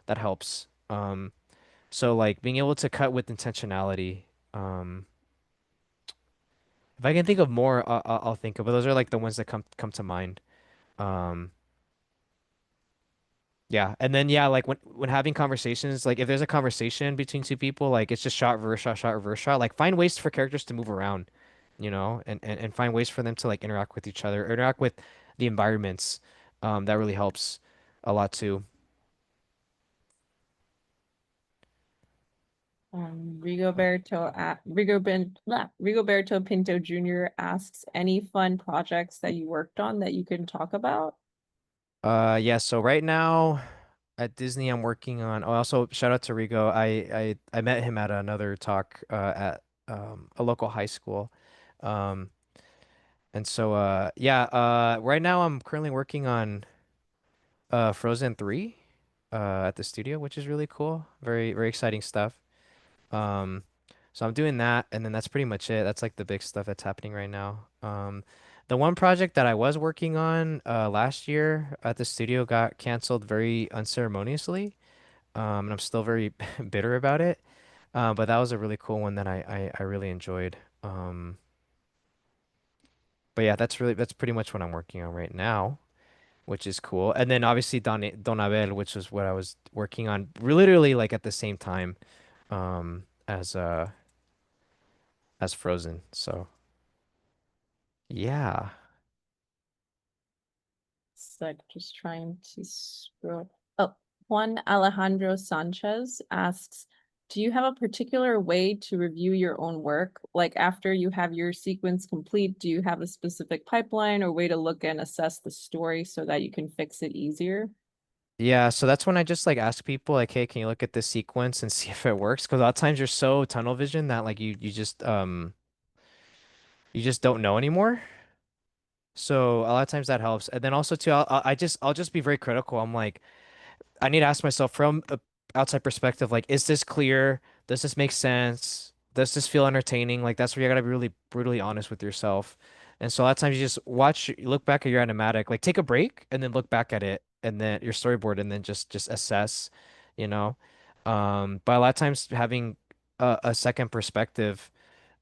that helps. So like being able to cut with intentionality. Um, if I can think of more, I'll think of, but those are like the ones that come to mind. Um, yeah, and then yeah, like when having conversations, like if there's a conversation between two people, like it's just shot, reverse shot, shot, reverse shot. Like find ways for characters to move around, and find ways for them to like interact with each other, interact with the environments. That really helps a lot too. Rigoberto Pinto Jr. asks, any fun projects that you worked on that you can talk about? Yeah, so right now at Disney I'm working on oh, also shout out to Rigo. I met him at another talk at a local high school. Um and so yeah, right now I'm currently working on Frozen 3 at the studio, which is really cool. Very very exciting stuff. Um, so I'm doing that, and then that's pretty much it. That's like the big stuff that's happening right now. The one project that I was working on last year at the studio got canceled very unceremoniously. And I'm still very bitter about it. But that was a really cool one that I really enjoyed. But yeah, that's pretty much what I'm working on right now, which is cool. And then obviously Don Abel, which was what I was working on literally like at the same time as Frozen. So yeah. It's like just trying to scroll. Oh, Juan Alejandro Sanchez asks, do you have a particular way to review your own work? Like after you have your sequence complete, do you have a specific pipeline or way to look and assess the story so that you can fix it easier? Yeah, so that's when I just like ask people like, hey, can you look at this sequence and see if it works? Because a lot of times you're so tunnel vision that like you just don't know anymore. So a lot of times that helps. And then also too, I'll just be very critical. I'm like, I need to ask myself from a outside perspective, like, is this clear? Does this make sense? Does this feel entertaining? Like that's where you gotta be really brutally honest with yourself. And so a lot of times you just watch, you look back at your animatic, like take a break and then look back at it and then your storyboard and then just assess, you know. But a lot of times having a second perspective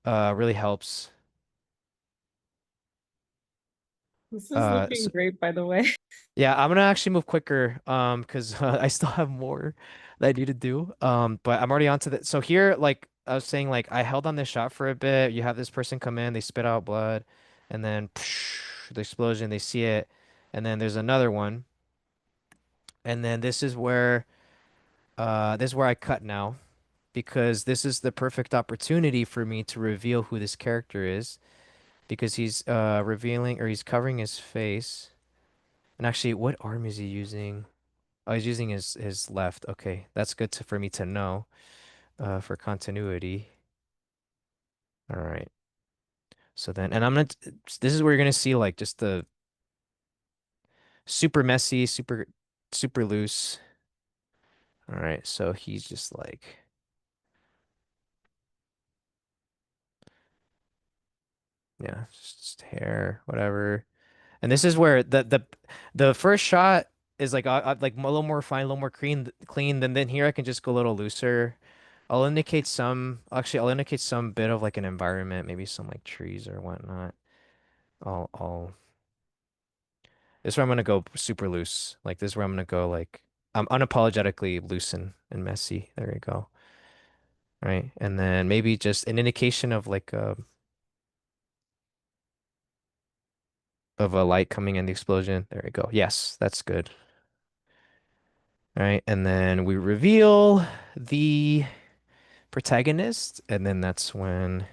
really helps. This is Uh, looking great, by the way. Yeah, I'm gonna actually move quicker because I still have more that I need to do. But I'm already on to the so here like I was saying like I held on this shot for a bit. You have this person come in, they spit out blood, and then the explosion, they see it, and then there's another one, and then this is where I cut now because this is the perfect opportunity for me to reveal who this character is because he's revealing or he's covering his face. And actually, what arm is he using? Oh, he's using his left. Okay, that's good for me to know for continuity. All right. So then, and this is where you're gonna see like just the super messy, super loose. All right, so he's just like, yeah, just hair, whatever. And this is where the first shot is like a little more fine, a little more clean. Then here I can just go a little looser. I'll indicate some bit of like an environment, maybe some like trees or whatnot. I'll This is where I'm gonna go super loose. Like this is where I'm gonna go like I'm unapologetically loose and messy. There you go. Right. And then maybe just an indication of like of a light coming in the explosion. There we go. Yes, that's good. All right. And then we reveal the protagonist, and then that's when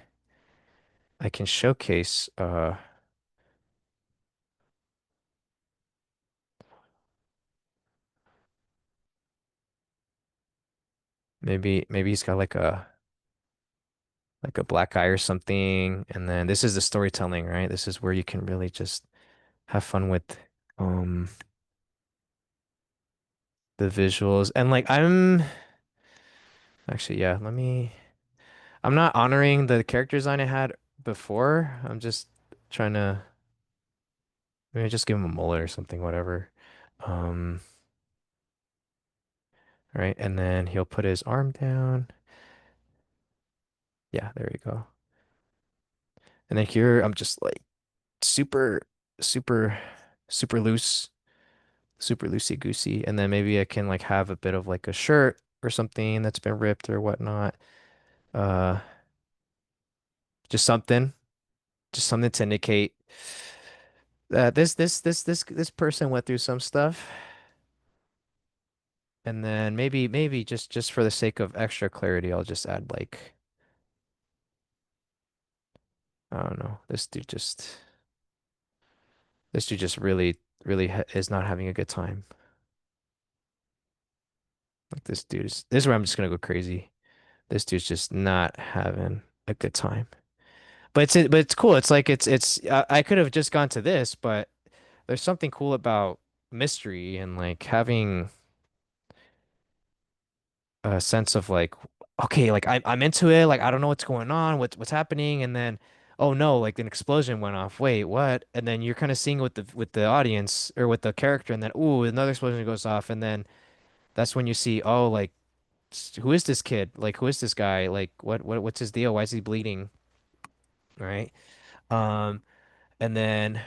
I can showcase maybe he's got like a black eye or something. And then this is the storytelling, right? This is where you can really just have fun with um the visuals. And like I'm actually yeah, I'm not honoring the character design I had before. I'm just trying to maybe just give him a mullet or something, whatever. Um right, and then he'll put his arm down. Yeah, there you go. And then here I'm just like super, super, super loose, super loosey goosey. And then maybe I can like have a bit of like a shirt or something that's been ripped or whatnot. Uh, just something, just something to indicate that this person went through some stuff. And then maybe just for the sake of extra clarity, I'll just add like I don't know, this dude just really really ha is not having a good time. Like this is where I'm just gonna go crazy. This dude's just not having a good time. But it's cool. It's like I could have just gone to this, but there's something cool about mystery and like having a sense of like, okay, like I'm into it. Like I don't know what's going on, what's happening, and then oh no, like an explosion went off. Wait, what? And then you're kind of seeing with the audience or with the character, and then ooh, another explosion goes off, and then that's when you see oh like who is this kid? Like who is this guy? Like what's his deal? Why is he bleeding? Right? Um, and then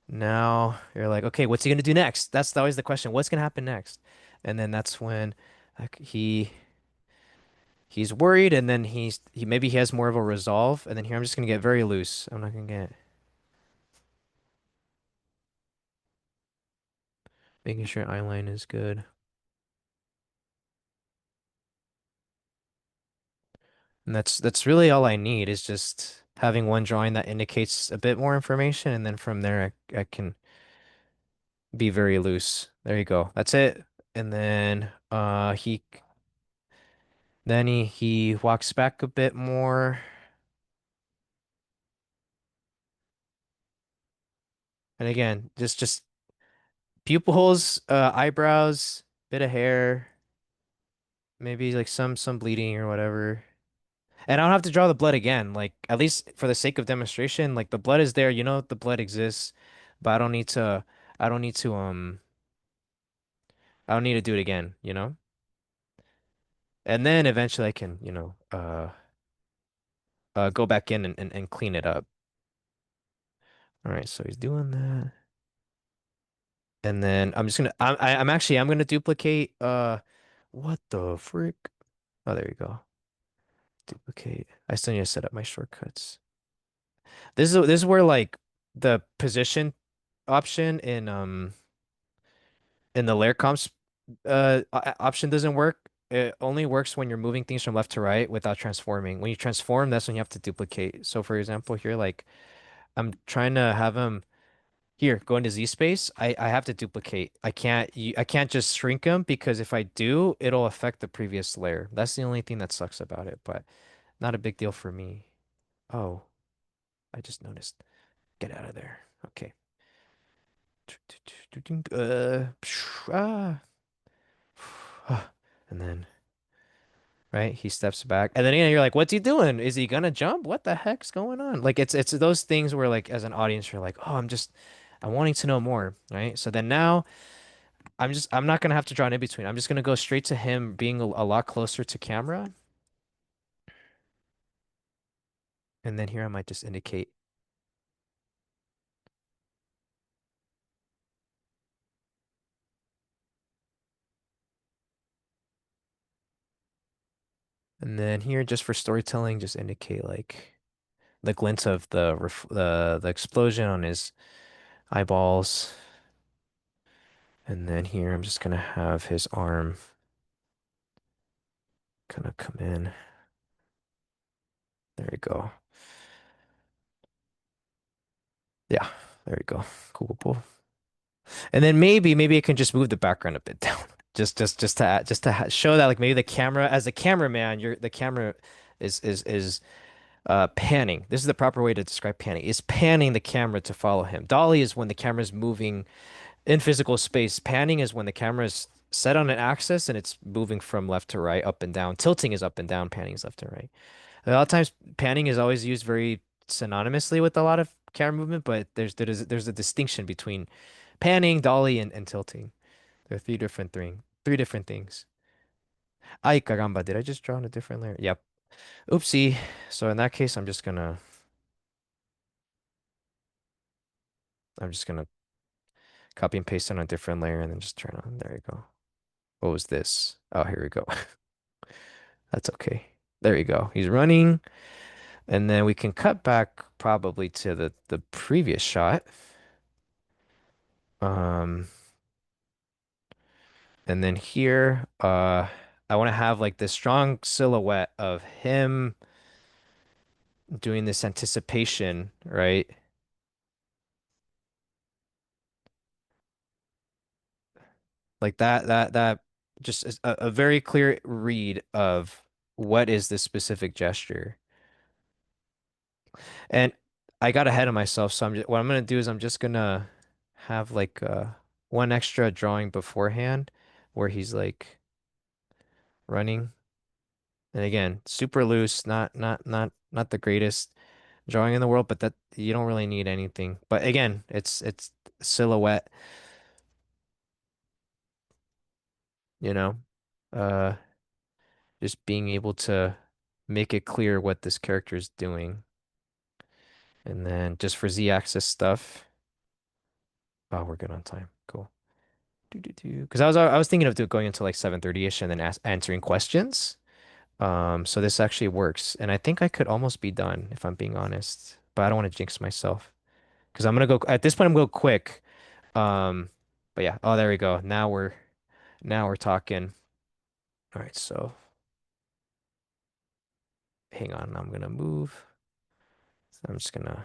now you're like, okay, what's he gonna do next? That's always the question. What's gonna happen next? And then that's when like he's worried, and then he maybe he has more of a resolve, and then here I'm just gonna get very loose. I'm not gonna get making sure eyeline is good. And that's really all I need is just having one drawing that indicates a bit more information, and then from there I can be very loose. There you go. That's it. And then he walks back a bit more. And again, just pupils, eyebrows, bit of hair, maybe like some bleeding or whatever. And I don't have to draw the blood again. Like at least for the sake of demonstration, like the blood is there, you know the blood exists, but I don't need to I don't need to do it again, you know? And then eventually I can, go back in and clean it up. All right, so he's doing that. And then I'm just gonna I'm gonna duplicate what the frick? Oh, there you go. Duplicate. I still need to set up my shortcuts. This is where like the position option in the layer comps option doesn't work. It only works when you're moving things from left to right without transforming. When you transform, that's when you have to duplicate. So for example, here like I'm trying to have him here go into Z space. I have to duplicate. I can't just shrink him because if I do, it'll affect the previous layer. That's the only thing that sucks about it, but not a big deal for me. Oh, I just noticed. Get out of there. Okay. Ah. And then, right, he steps back. And then you're like, what's he doing? Is he gonna jump? What the heck's going on? Like it's those things where like as an audience, you're like, oh, I'm wanting to know more, right? So then now I'm not gonna have to draw an in between. I'm just gonna go straight to him being a lot closer to camera. And then here I might just indicate. And then here, just for storytelling, just indicate like the glint of the explosion on his eyeballs. And then here, I'm just gonna have his arm kind of come in. There you go. Yeah, there you go. Cool, cool. And then maybe I can just move the background a bit down, just to show that like maybe the camera as a cameraman, the camera is panning. This is the proper way to describe panning. Is panning the camera to follow him. Dolly is when the camera is moving in physical space. Panning is when the camera is set on an axis and it's moving from left to right, up and down. Tilting is up and down. Panning is left to right. A lot of times, panning is always used very synonymously with a lot of camera movement, but there's a distinction between panning, dolly, and tilting. There are three different things. Ay, caramba, did I just draw on a different layer? Yep. Oopsie. So in that case, I'm just gonna copy and paste on a different layer and then just turn on. There you go. What was this? Oh, here we go. That's okay. There you go. He's running, and then we can cut back probably to the previous shot. Um, and then here, I want to have like this strong silhouette of him doing this anticipation, right? Like that just is a very clear read of what is this specific gesture. And I got ahead of myself, so what I'm gonna do is I'm just gonna have like one extra drawing beforehand where he's like running. And again, super loose, not the greatest drawing in the world, but that you don't really need anything. But again, it's silhouette, you know. Uh just being able to make it clear what this character is doing. And then just for Z-axis stuff. Oh, we're good on time. Cool. Because I was thinking of going into like 7:30-ish and then answering questions. So this actually works. And I think I could almost be done if I'm being honest. But I don't want to jinx myself. Because I'm gonna go at this point I'm gonna go quick. Um, but yeah, oh there we go. Now we're talking. All right, so hang on, I'm gonna move. So I'm just gonna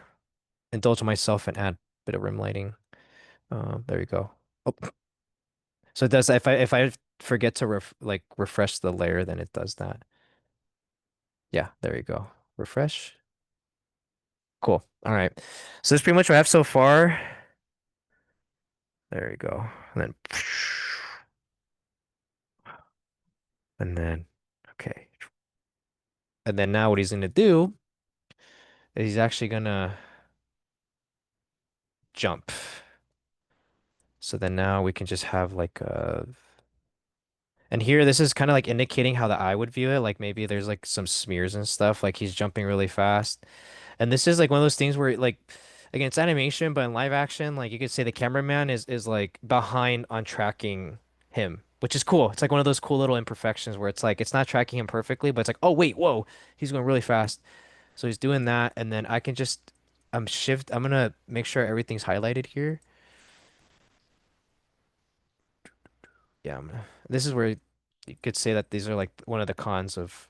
indulge myself and add a bit of rim lighting. There we go. Oh, so it does if I forget to refresh the layer, then it does that. Yeah, there you go. Refresh. Cool. All right. So that's pretty much what I have so far. There you go. And then okay. And then now what he's gonna do is he's actually gonna jump. So then now we can just have like a and here this is kind of like indicating how the eye would view it. Like maybe there's like some smears and stuff. Like he's jumping really fast. And this is like one of those things where like again it's animation, but in live action, like you could say the cameraman is like behind on tracking him, which is cool. It's like one of those cool little imperfections where it's like it's not tracking him perfectly, but it's like, oh wait, whoa, he's going really fast. So he's doing that, and then I can just I'm gonna make sure everything's highlighted here. Yeah, this is where you could say that these are like one of the cons of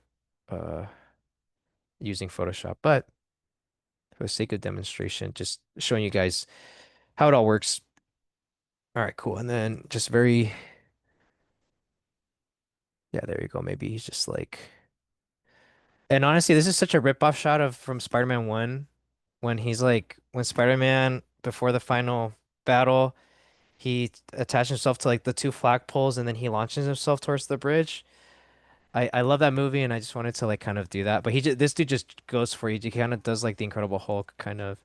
uh using Photoshop, but for the sake of demonstration, just showing you guys how it all works. All right, cool. And then just very, yeah, there you go. Maybe he's just like, and honestly, this is such a rip-off shot of from Spider-Man 1 when he's like, when Spider-Man before the final battle, he attached himself to like the two flagpoles and then he launches himself towards the bridge. I love that movie and I just wanted to like kind of do that. But this dude just goes for it. He kind of does like the Incredible Hulk kind of.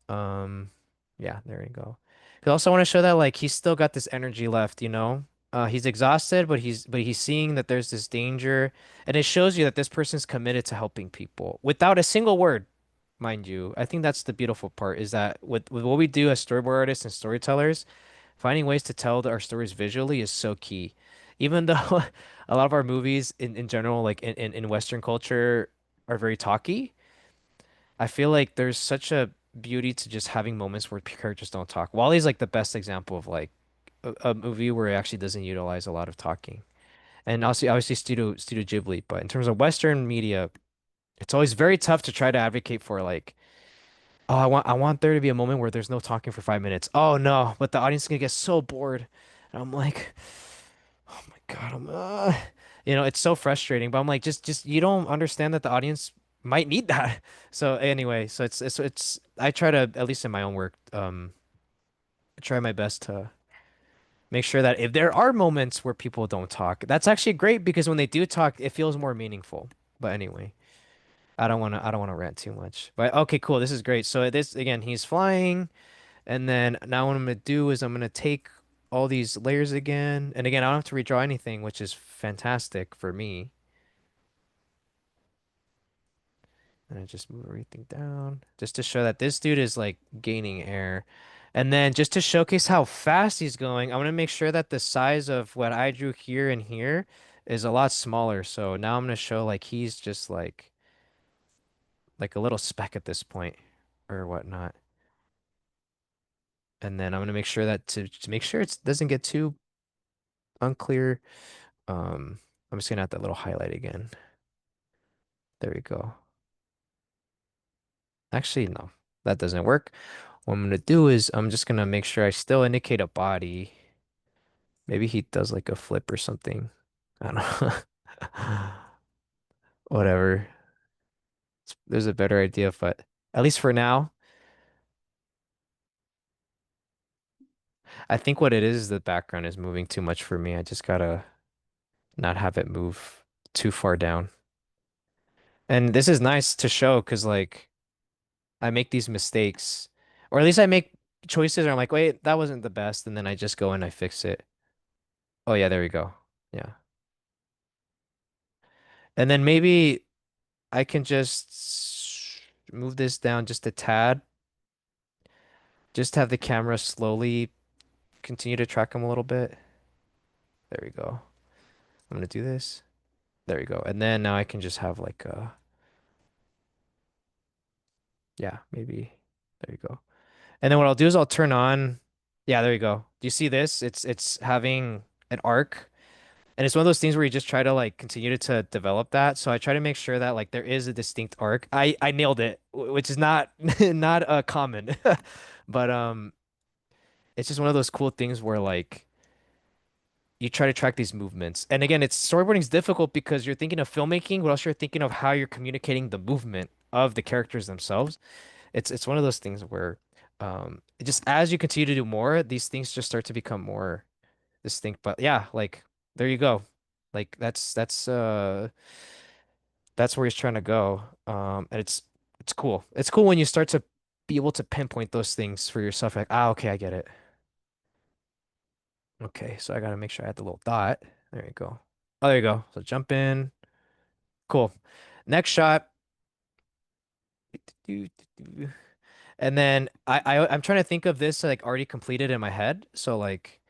Um, yeah, there you go. 'Cause also want to show that like he's still got this energy left, you know? He's exhausted, but he's seeing that there's this danger, and it shows you that this person's committed to helping people without a single word, mind you. I think that's the beautiful part is that with what we do as storyboard artists and storytellers, finding ways to tell our stories visually is so key. Even though a lot of our movies in general, like in Western culture, are very talky. I feel like there's such a beauty to just having moments where characters don't talk. Wally's like the best example of like a movie where it actually doesn't utilize a lot of talking. And also obviously Studio Ghibli, but in terms of Western media, it's always very tough to try to advocate for like, oh, I want there to be a moment where there's no talking for 5 minutes. Oh no, but the audience is gonna get so bored. And I'm like, oh my God, it's so frustrating. But I'm like, just you don't understand that the audience might need that. So anyway, so it's I try to at least in my own work, try my best to make sure that if there are moments where people don't talk, that's actually great because when they do talk, it feels more meaningful. But anyway, I don't wanna rant too much. But okay, cool. This is great. So this again, he's flying, and then now what I'm gonna do is I'm gonna take all these layers again, and again, I don't have to redraw anything, which is fantastic for me. And I just move everything down just to show that this dude is like gaining air. And then just to showcase how fast he's going, I want to make sure that the size of what I drew here and here is a lot smaller. So now I'm going to show like he's just like a little speck at this point or whatnot. And then I'm going to make sure that to make sure it doesn't get too unclear, I'm just going to add that little highlight again. There we go. Actually, no, that doesn't work. What I'm gonna do is I'm just gonna make sure I still indicate a body. Maybe he does like a flip or something. I don't know. Whatever. There's a better idea, but at least for now, I think what it is the background is moving too much for me. I just gotta not have it move too far down. And this is nice to show because like I make these mistakes, or at least I make choices where I'm like, wait, that wasn't the best, and then I just go and I fix it. Oh yeah, there we go. Yeah. And then maybe I can just move this down just a tad. Just have the camera slowly continue to track him a little bit. There we go. I'm gonna do this. There we go. And then now I can just have like yeah, maybe there you go. And then what I'll do is I'll turn on, yeah, there you go. Do you see this? It's having an arc. And it's one of those things where you just try to like continue to develop that. So I try to make sure that like there is a distinct arc. I nailed it, which is not not common. But it's just one of those cool things where like you try to track these movements. And again, it's storyboarding is difficult because you're thinking of filmmaking, but also you're thinking of how you're communicating the movement of the characters themselves. It's one of those things where it just as you continue to do more, these things just start to become more distinct. But yeah, like there you go. Like that's where he's trying to go. And it's cool. It's cool when you start to be able to pinpoint those things for yourself. Like, ah, okay, I get it. Okay, so I gotta make sure I add the little dot. There you go. Oh, there you go. So jump in. Cool. Next shot. And then I'm trying to think of this like already completed in my head. So like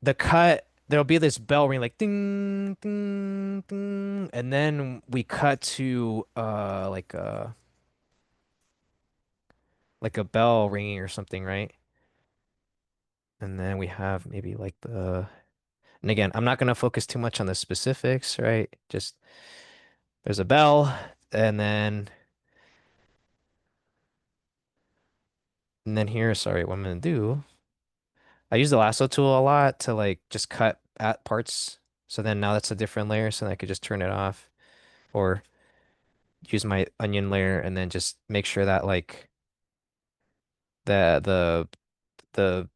the cut, there'll be this bell ring like ding ding ding, and then we cut to like a bell ringing or something, right? And then we have maybe like and again, I'm not gonna focus too much on the specifics, right? Just there's a bell, and then here, sorry, what I'm gonna do, I use the lasso tool a lot to like just cut at parts. So then now that's a different layer, so then I could just turn it off or use my onion layer and then just make sure that like the the the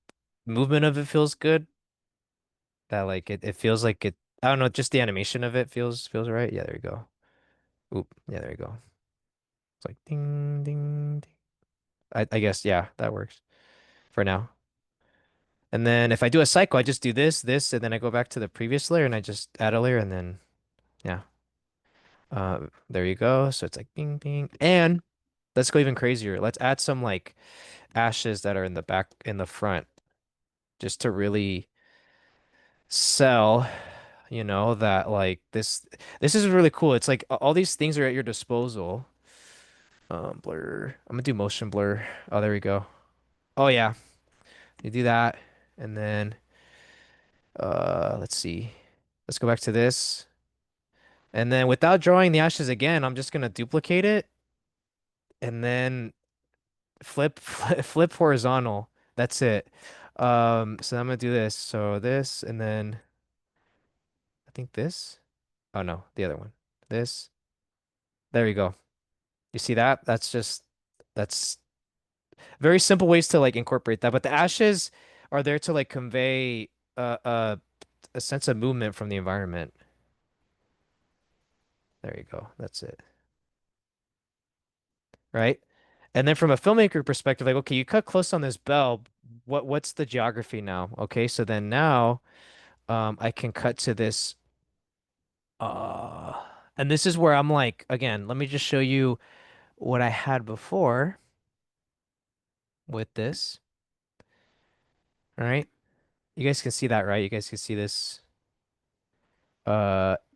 movement of it feels good. That like it feels like it, I don't know, just the animation of it feels right. Yeah, there you go. Oop, yeah, there you go. It's like ding ding ding. I guess yeah, that works for now. And then if I do a cycle, I just do this, and then I go back to the previous layer and I just add a layer and then yeah. There you go. So it's like bing bing. And let's go even crazier. Let's add some like ashes that are in the back in the front just to really sell, that like this is really cool. It's like all these things are at your disposal. Blur. I'm gonna do motion blur. Oh, there we go. Oh yeah. You do that and then let's see. Let's go back to this. And then without drawing the ashes again, I'm just gonna duplicate it and then flip horizontal. That's it. So I'm gonna do this. So this and then I think this. Oh no, the other one. This. There you go. You see that? That's very simple ways to like incorporate that. But the ashes are there to like convey a sense of movement from the environment. There you go. That's it. Right? And then from a filmmaker perspective, like, okay, you cut close on this bell. What's the geography now? Okay, so then now I can cut to this uh and this is where I'm like, again, let me just show you what I had before with this. All right. You guys can see that, right? You guys can see this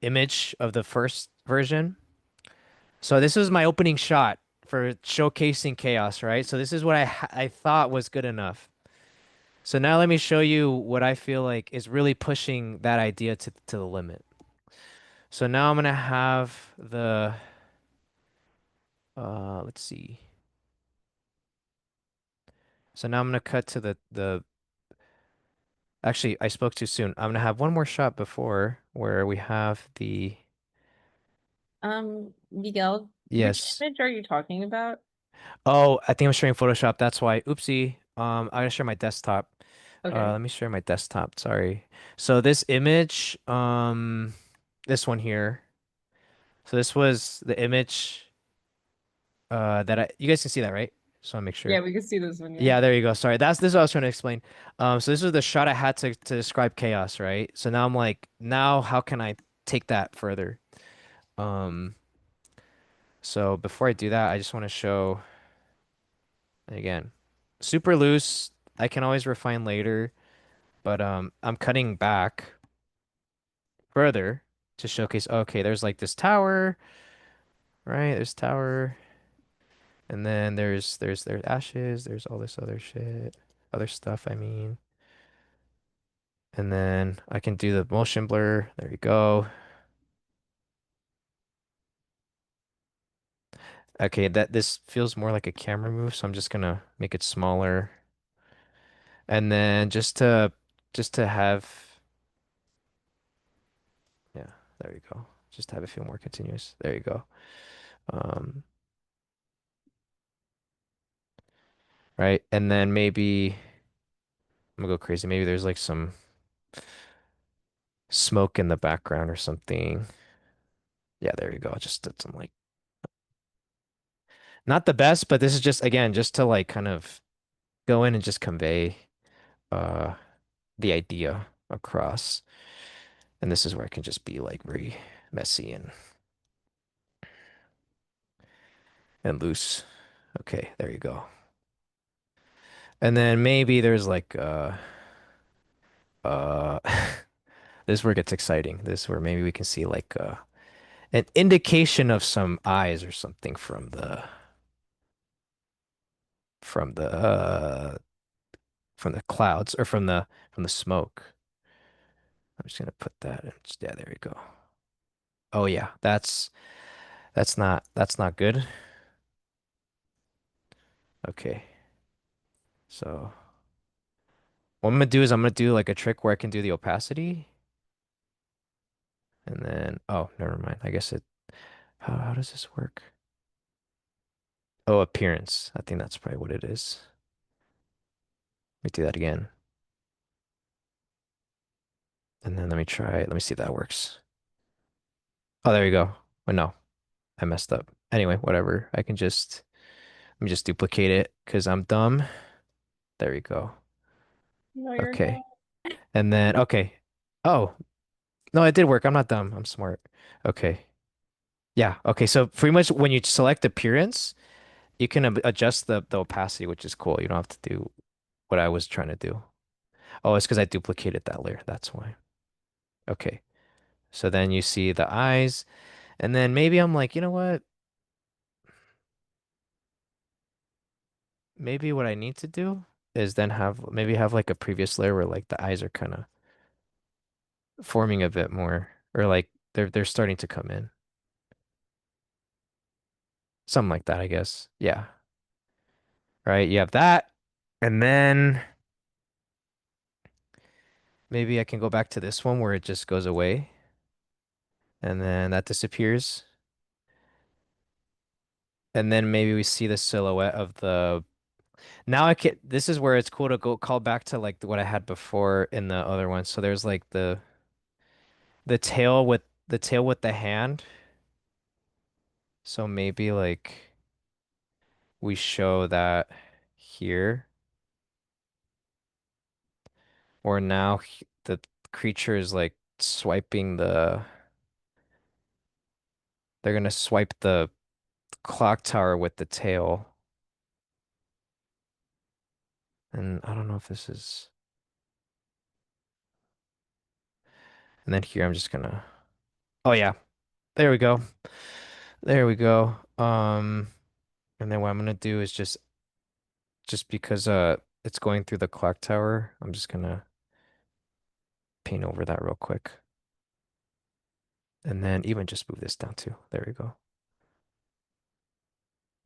image of the first version. So this was my opening shot for showcasing chaos, right? So this is what I thought was good enough. So now let me show you what I feel like is really pushing that idea to the limit. So now I'm gonna have the let's see. So now I'm gonna cut to the Actually, I spoke too soon. I'm gonna have one more shot before where we have the Miguel, which yes. image are you talking about? Oh, I think I'm sharing Photoshop. That's why. Oopsie. I gotta share my desktop. Okay. Let me share my desktop. Sorry. So this image, this one here. So this was the image that you guys can see that, right? Just want to make Yeah, sure. we can see this one, yeah. Yeah, there you go. Sorry. This is what I was trying to explain. So this was the shot I had to describe chaos, right? So now I'm like, now how can I take that further? Um, so before I do that, I just want to show again, super loose. I can always refine later, but I'm cutting back further to showcase, okay, there's like this tower, right? There's tower, and then there's ashes, there's all this other shit, other stuff, I mean. And then I can do the motion blur. There you go. Okay, this feels more like a camera move, so I'm just gonna make it smaller. And then just to have yeah, there you go. Just have it feel more continuous. There you go. Um, right? And then maybe I'm gonna go crazy. Maybe there's like some smoke in the background or something. Yeah, there you go. Just did some like not the best, but this is just again just to like kind of go in and just convey uh the idea across. And this is where it can just be like very messy and loose. Okay, there you go. And then maybe there's like uh this is where it gets exciting. This is where maybe we can see like an indication of some eyes or something from the clouds or from the smoke. I'm just gonna put that in. Yeah, there we go. Oh yeah, that's not good. Okay. So what I'm gonna do is I'm gonna do like a trick where I can do the opacity and then oh, never mind. I guess it how does this work? Oh, appearance. I think that's probably what it is. Let me do that again. And then let me see if that works. Oh, there you go. Oh no, I messed up. Anyway, whatever. Let me just duplicate it because I'm dumb. There we go. No, you're not. Okay. And then okay. Oh, no, it did work. I'm not dumb. I'm smart. Okay. Yeah. Okay. So pretty much when you select appearance, you can adjust the opacity, which is cool. You don't have to do what I was trying to do. Oh, it's because I duplicated that layer. That's why. Okay. So then you see the eyes, and then maybe I'm like, you know what? Maybe what I need to do is then maybe have like a previous layer where like the eyes are kind of forming a bit more, or like they're starting to come in. Something like that, I guess. Yeah. Right. You have that, and then maybe I can go back to this one where it just goes away, and then that disappears. And then maybe we see the silhouette of the now I can this is where it's cool to go call back to like what I had before in the other one. So there's like the tail with the hand. So maybe like we show that here or now the creature is like swiping they're gonna swipe the clock tower with the tail. And I don't know if this is and then here I'm just gonna oh yeah, there we go. There we go. And then what I'm gonna do is just because it's going through the clock tower, I'm just gonna paint over that real quick. And then even just move this down too. There we go.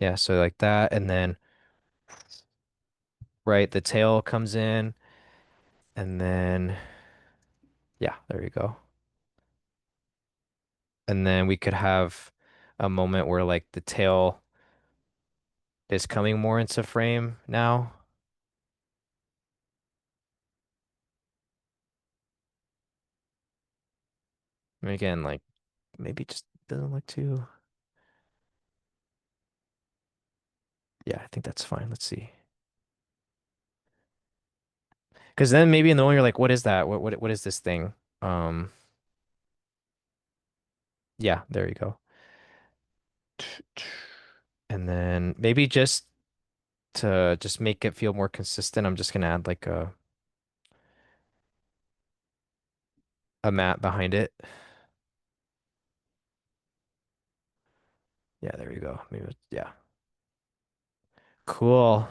Yeah, so like that, and then right, the tail comes in, And then, yeah, there you go. And then we could have a moment where like the tail is coming more into frame now. And again, like maybe just doesn't look too. Yeah, I think that's fine. Let's see. Because then maybe in the one you're like, what is that? What is this thing? Um, yeah, there you go. And then maybe just to just make it feel more consistent, I'm just gonna add like a mat behind it. Yeah, there you go. Maybe yeah. Cool.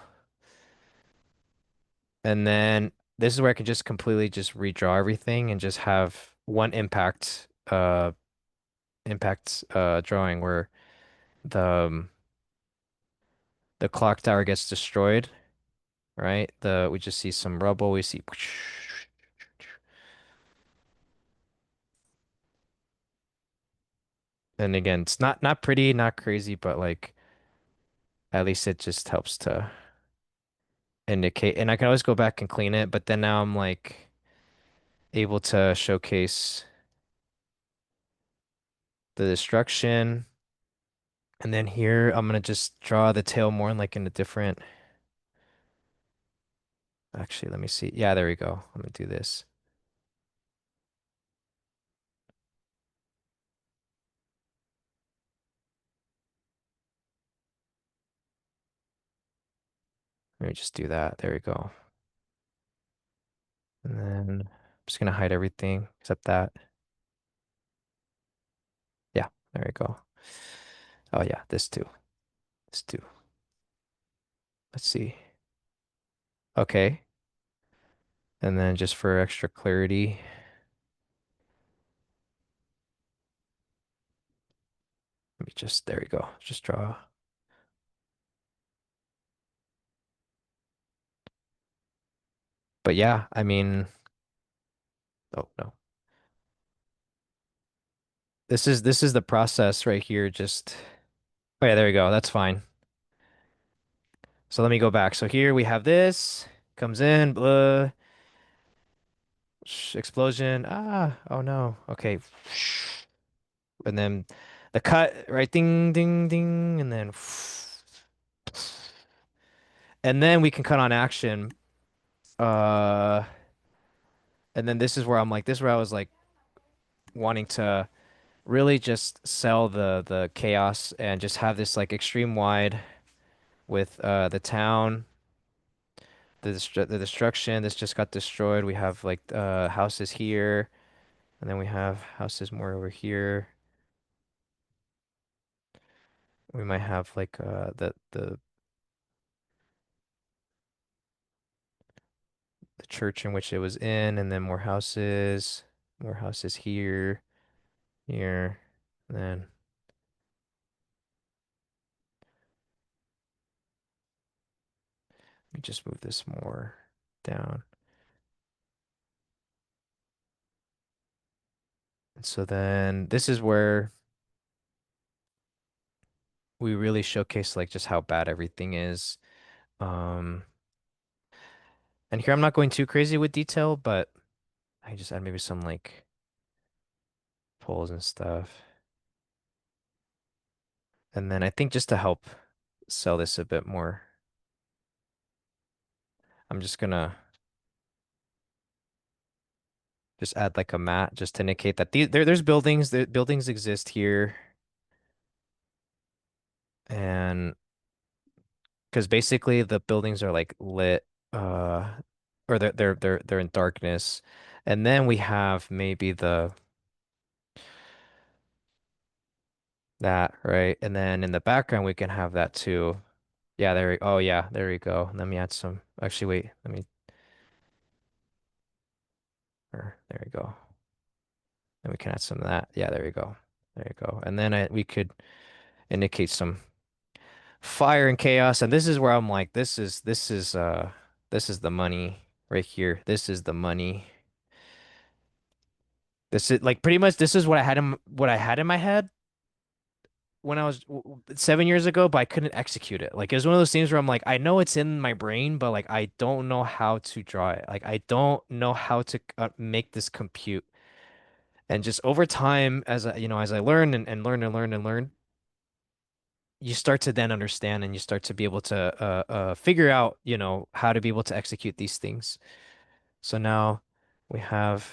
And then this is where I can just completely just redraw everything and just have one impact drawing where the clock tower gets destroyed, right? The we just see some rubble, we see and again, it's not pretty, not crazy, but like at least it just helps to indicate. And I can always go back and clean it, but then now I'm like able to showcase the destruction. And then here I'm gonna just draw the tail more in like in a different. Actually, let me see. Yeah, there we go. I'm gonna do this. Let me just do that. There we go. And then I'm just gonna hide everything except that. Yeah, there we go. Oh yeah, this too. This too. Let's see. Okay. And then just for extra clarity, let me just, there we go. Just draw. But yeah, I mean, oh no. This is the process right here. Just, oh yeah, there we go. That's fine. So let me go back. So here we have this comes in, blah, explosion. Ah, oh no. Okay. And then the cut, right? Ding, ding, ding. And then, and then we can cut on action. Uh, and then this is where I'm like, this is where I was like wanting to really just sell the chaos and just have this like extreme wide with the town, the destruction. This just got destroyed. We have like houses here, and then we have houses more over here. We might have like the church in which it was in, and then more houses here, here, and then let me just move this more down. And so then this is where we really showcase like just how bad everything is. Um, and here I'm not going too crazy with detail, but I just add maybe some like poles and stuff. And then I think just to help sell this a bit more, I'm just gonna just add like a mat just to indicate that there's buildings, the buildings exist here. And because basically the buildings are like lit, or they're in darkness. And then we have maybe the that, right? And then in the background we can have that too. Yeah, oh yeah, there we go. Let me add some. Actually, wait, let me there we go. Then we can add some of that. Yeah, there we go. There you go. And then we could indicate some fire and chaos. And this is where I'm like, this is the money. right here. This is the money. This is like pretty much this is what I had in my head when I was 7 years ago, but I couldn't execute it. Like it was one of those things where I'm like, I know it's in my brain, but like I don't know how to draw it. Like I don't know how to make this compute. And just over time, as I learn and learn and learn and learn, you start to then understand and you start to be able to figure out, how to be able to execute these things. So now we have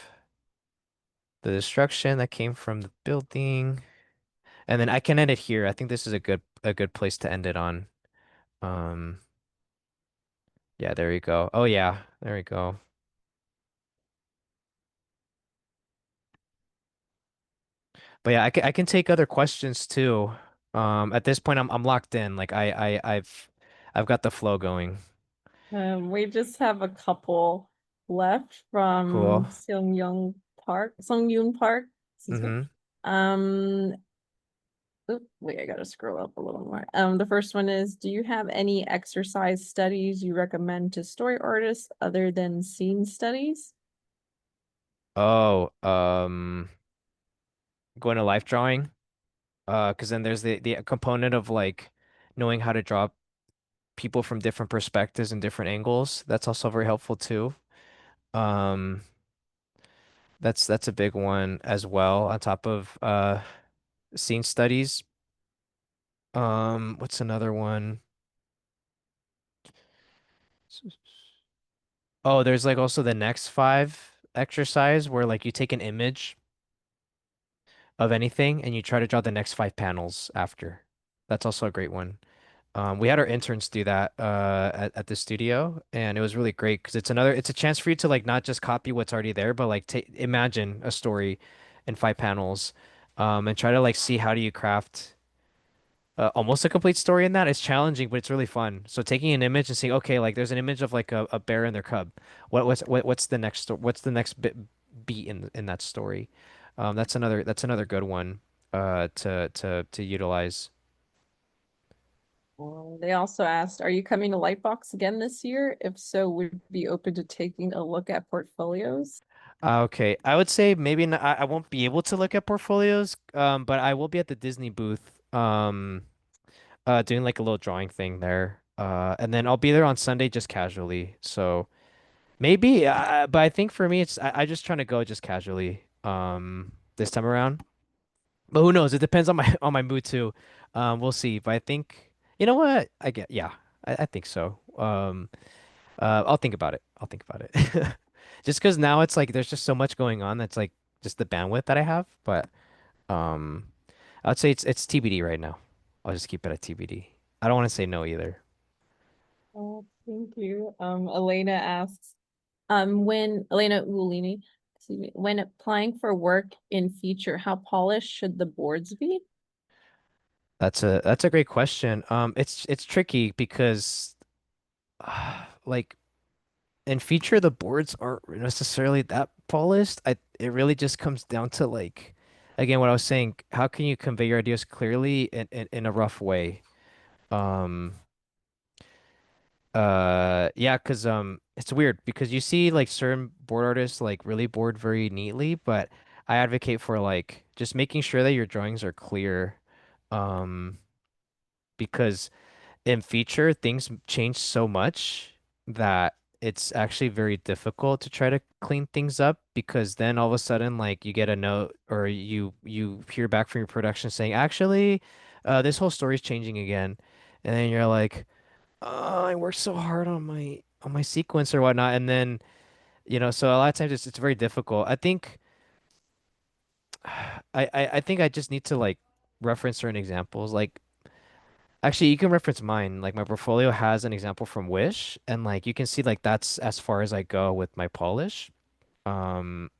the destruction that came from the building. And then I can end it here. I think this is a good place to end it on. Um, yeah, there you go. Oh yeah, there we go. But yeah, I can take other questions too. At this point I'm locked in. Like I've got the flow going. We just have a couple left Cool. from Seongyun Park, excuse me. Mm-hmm. Um, wait, I gotta scroll up a little more. The first one is, do you have any exercise studies you recommend to story artists other than scene studies? Oh, going to life drawing. Because then there's the component of like knowing how to draw people from different perspectives and different angles. That's also very helpful too. Um, that's a big one as well, on top of scene studies. What's another one? Oh, there's like also the next five exercise where like you take an image of anything and you try to draw the next five panels after. That's also a great one. We had our interns do that at the studio, and it was really great because it's a chance for you to like not just copy what's already there, but like imagine a story in five panels, and try to like see how do you craft almost a complete story in that. It's challenging, but it's really fun. So taking an image and saying, okay, like there's an image of like a bear and their cub. What's the next what's the next beat in that story? That's another good one to utilize. They also asked, are you coming to Lightbox again this year? If so, would you be open to taking a look at portfolios? Okay, I would say maybe not, I won't be able to look at portfolios, but I will be at the Disney booth, doing like a little drawing thing there, and then I'll be there on Sunday just casually. So maybe, but I think for me, I just trying to go just casually, this time around. But who knows? It depends on my on my mood too. We'll see. But I think, you know what? Yeah, I think so. I'll think about it. I'll think about it. Just because now it's like there's just so much going on that's like just the bandwidth that I have. But um, I'd say it's TBD right now. I'll just keep it at TBD. I don't want to say no either. Oh, thank you. Elena asks, when Elena Ulini, excuse me, when applying for work in feature, how polished should the boards be? That's a great question. It's tricky because like in feature the boards aren't necessarily that polished. It really just comes down to like again what I was saying. How can you convey your ideas clearly in a rough way? Um. Yeah, because it's weird because you see like certain board artists like really board very neatly, but I advocate for like just making sure that your drawings are clear. Um, because in feature things change so much that it's actually very difficult to try to clean things up because then all of a sudden like you get a note or you hear back from your production saying actually this whole story's changing again. And then you're like I worked so hard on my sequence or whatnot, and then so a lot of times it's very difficult. I think I think I just need to like reference certain examples. Like actually, you can reference mine. Like my portfolio has an example from Wish, and like you can see like that's as far as I go with my polish. Um,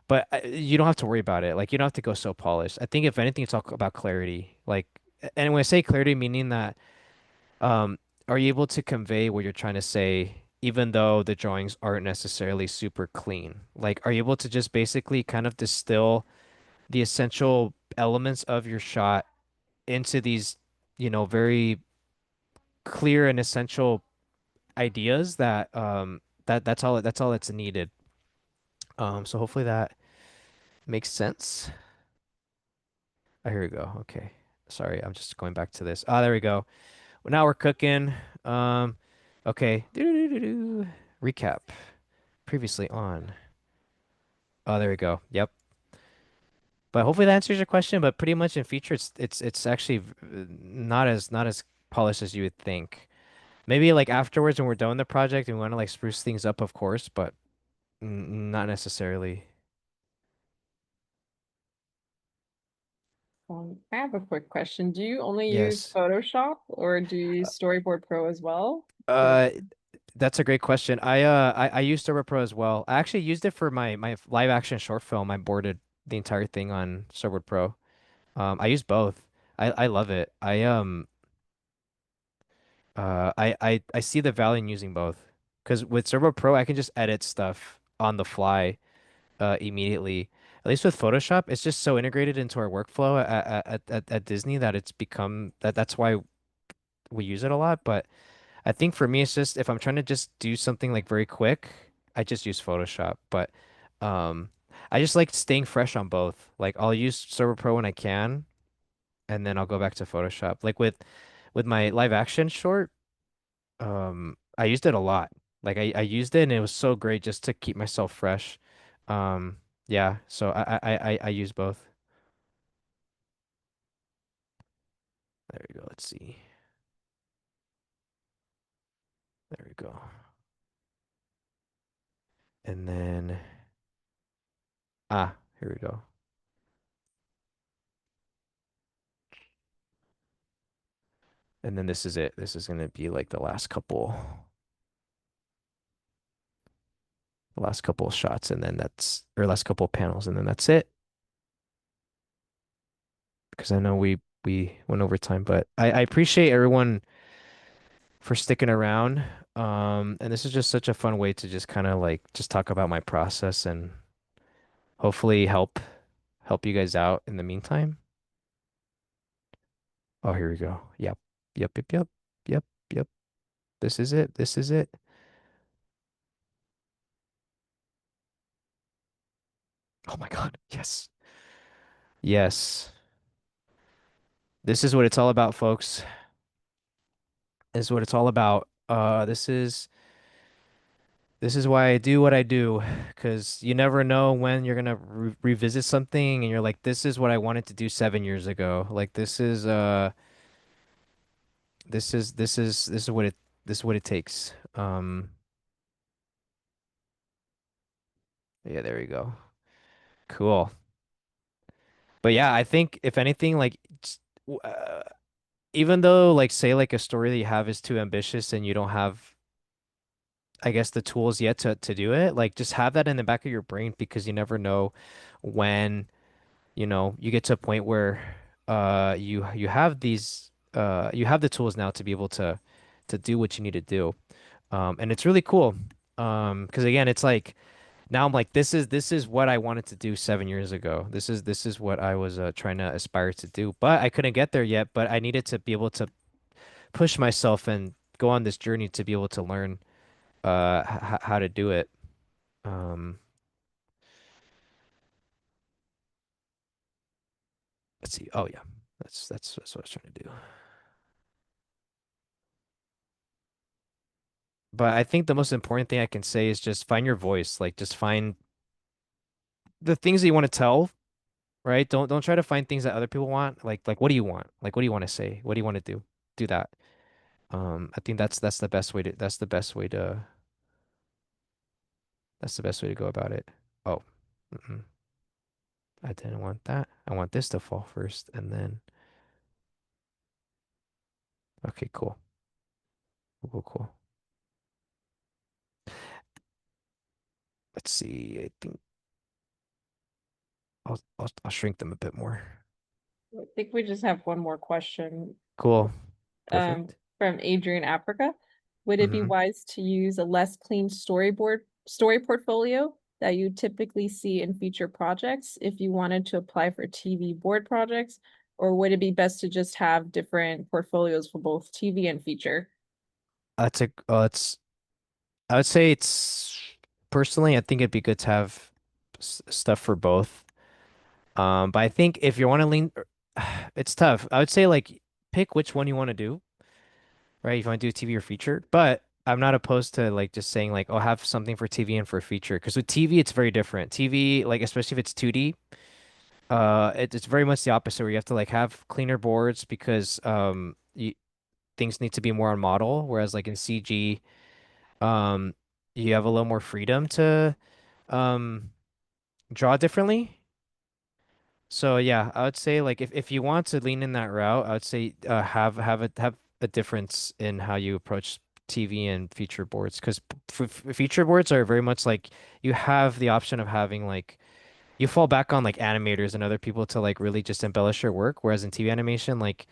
but you don't have to worry about it. Like you don't have to go so polished. I think if anything, it's all about clarity. Like, and when I say clarity, meaning that Um, are you able to convey what you're trying to say, even though the drawings aren't necessarily super clean? Like, are you able to just basically kind of distill the essential elements of your shot into these, very clear and essential ideas that that's all that's needed. So hopefully that makes sense. Oh, here we go. Okay. Sorry, I'm just going back to this. Ah, there we go. Well, now we're cooking. Um, okay. Doo-doo-doo-doo-doo. Recap. Previously on. Oh, there we go. Yep. But hopefully that answers your question. But pretty much in future, it's actually not as polished as you would think. Maybe like afterwards when we're done with the project and we want to like spruce things up, of course, but not necessarily. I have a quick question. Do you only use Yes. Photoshop or do you use Storyboard Pro as well? Or Uh, that's a great question. I used Server Pro as well. I actually used it for my live action short film. I boarded the entire thing on Server Pro. I use both. I love it. I see the value in using both. Because with Server Pro I can just edit stuff on the fly immediately. At least with Photoshop, it's just so integrated into our workflow at Disney that it's become that's why we use it a lot. But I think for me, it's just if I'm trying to just do something like very quick, I just use Photoshop. But um, I just like staying fresh on both. Like I'll use Server Pro when I can, and then I'll go back to Photoshop. Like with my live action short, I used it a lot. Like I used it, and it was so great just to keep myself fresh. Um, yeah. So I use both. There we go. Let's see. There we go. And then here we go. And then this is it. This is gonna be like the last couple of shots, and then that's or last couple of panels, and then that's it. Because I know we went over time, but I appreciate everyone for sticking around. And this is just such a fun way to just kind of like just talk about my process and hopefully help you guys out in the meantime. Oh, here we go. Yep. Yep, yep, yep. Yep, yep. This is it. This is it. Oh my God. Yes. Yes. This is what it's all about, folks. This is what it's all about. This is why I do what I do, because you never know when you're gonna revisit something and you're like, this is what I wanted to do 7 years ago. Like this is what it takes. Yeah, there you go. Cool. But yeah, I think if anything, like even though like say like a story that you have is too ambitious and you don't have, I guess, the tools yet to do it, like just have that in the back of your brain because you never know when you get to a point where you have these you have the tools now to be able to do what you need to do. And it's really cool. Because again, it's like now I'm like this is what I wanted to do 7 years ago. This is what I was trying to aspire to do, but I couldn't get there yet. But I needed to be able to push myself and go on this journey to be able to learn how to do it. Um, let's see. Oh yeah, that's what I was trying to do. But I think the most important thing I can say is just find your voice. Like just find the things that you want to tell, right? Don't try to find things that other people want. Like what do you want? Like what do you want to say? What do you want to do? Do that. I think that's the best way to that's the best way to go about it. Oh, mm-mm, I didn't want that. I want this to fall first and then okay, cool. Cool, cool, cool. Let's see. I think I'll shrink them a bit more. I think we just have one more question Cool. um, Perfect. from Adrian Africa. Would it be Hmm. wise to use a less clean story portfolio that you typically see in feature projects if you wanted to apply for TV board projects? Or would it be best to just have different portfolios for both TV and feature? That's I would say it's personally, I think it'd be good to have stuff for both. But I think if you want to lean, it's tough. I would say like pick which one you want to do, right? If you want to do TV or feature, but I'm not opposed to like just saying like, oh, have something for TV and for feature. Because with TV, it's very different. TV, like especially if it's 2D, it's very much the opposite where you have to like have cleaner boards because things need to be more on model. Whereas like in CG, um, you have a little more freedom to um draw differently. So yeah, I would say like if you want to lean in that route, I would say have a difference in how you approach TV and feature boards because feature boards are very much like you have the option of having like you fall back on like animators and other people to like really just embellish your work, whereas in TV animation like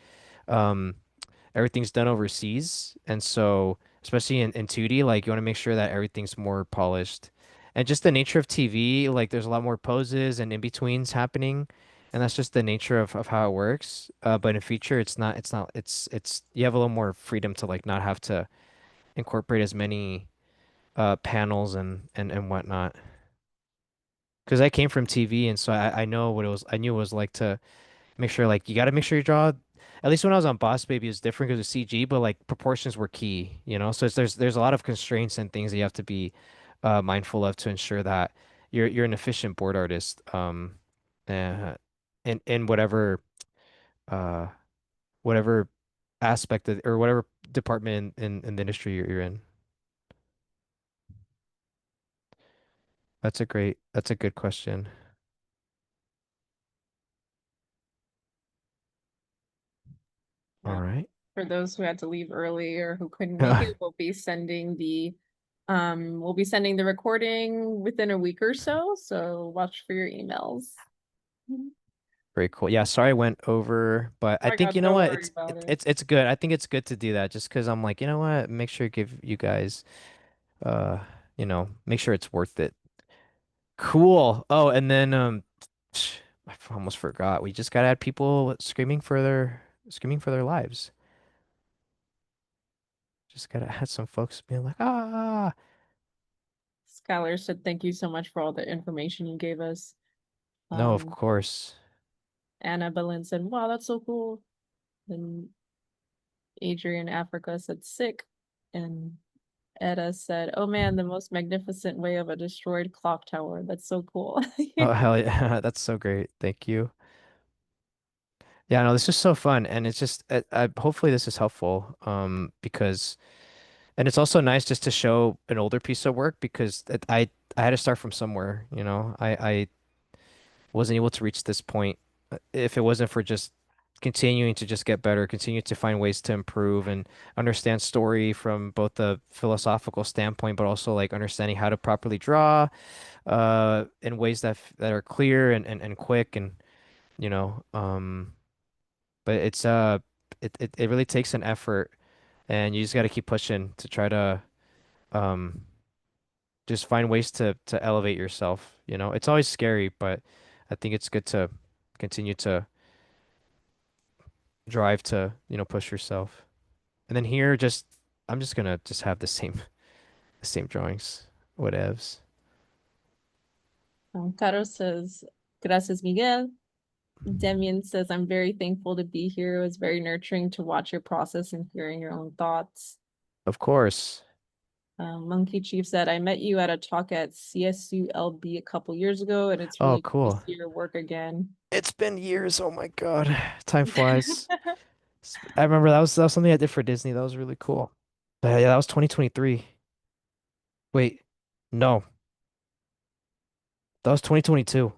um everything's done overseas. And so, especially in 2D, like you want to make sure that everything's more polished. And just the nature of TV, like there's a lot more poses and in-betweens happening. And that's just the nature of how it works. But in feature, you have a little more freedom to like not have to incorporate as many panels and whatnot. Because I came from TV, and so I know what it was. I knew what it was like to make sure like you got to make sure you draw. At least when I was on Boss Baby, it was different because of CG, but like proportions were key, you know. So there's a lot of constraints and things that you have to be mindful of to ensure that you're an efficient board artist. Uh, in uh whatever aspect of, or whatever department in the industry you're in. That's a good question. All Yeah. right. For those who had to leave early or who couldn't make it, we'll be sending the recording within a week or so. So watch for your emails. Mhm. Very cool. Yeah, sorry I went over, but Oh I my think God, you know don't what? worry about it. It's good. I think it's good to do that just because I'm like, you know what? Make sure to give you guys uh, make sure it's worth it. Cool. Oh, and then I almost forgot. We just gotta add people screaming for their lives. Just gotta add some folks being like, ah. Skylar said, thank you so much for all the information you gave us. No, of Um, course. Anna Belen said, wow, that's so cool. And Adrian Africa said, sick. And Etta said, oh man, the most magnificent way of a destroyed clock tower. That's so cool. Oh, hell yeah. That's so great. Thank you. Yeah, no, this is so fun, and it's just hopefully this is helpful. Because and it's also nice just to show an older piece of work because I had to start from somewhere, you know. I wasn't able to reach this point if it wasn't for just continuing to just get better, continue to find ways to improve and understand story from both the philosophical standpoint, but also like understanding how to properly draw in ways that are clear and quick and you know but it really takes an effort and you just got to keep pushing to try to um just find ways to elevate yourself, you know. It's always scary, but I think it's good to continue to drive to, push yourself. And then here just I'm just gonna just have the same the same drawings. Whatevs. Caro says, gracias, Miguel. Demian says, I'm very thankful to be here. It was very nurturing to watch your process and hearing your own thoughts. Of course. Monkey Chief said, I met you at a talk at CSULB a couple years ago, and it's Oh, really good to cool. see your work again. It's been years. Oh my God. Time flies. I remember that was something I did for Disney. That was really cool. But yeah, that was 2023. Wait, no, that was 2022.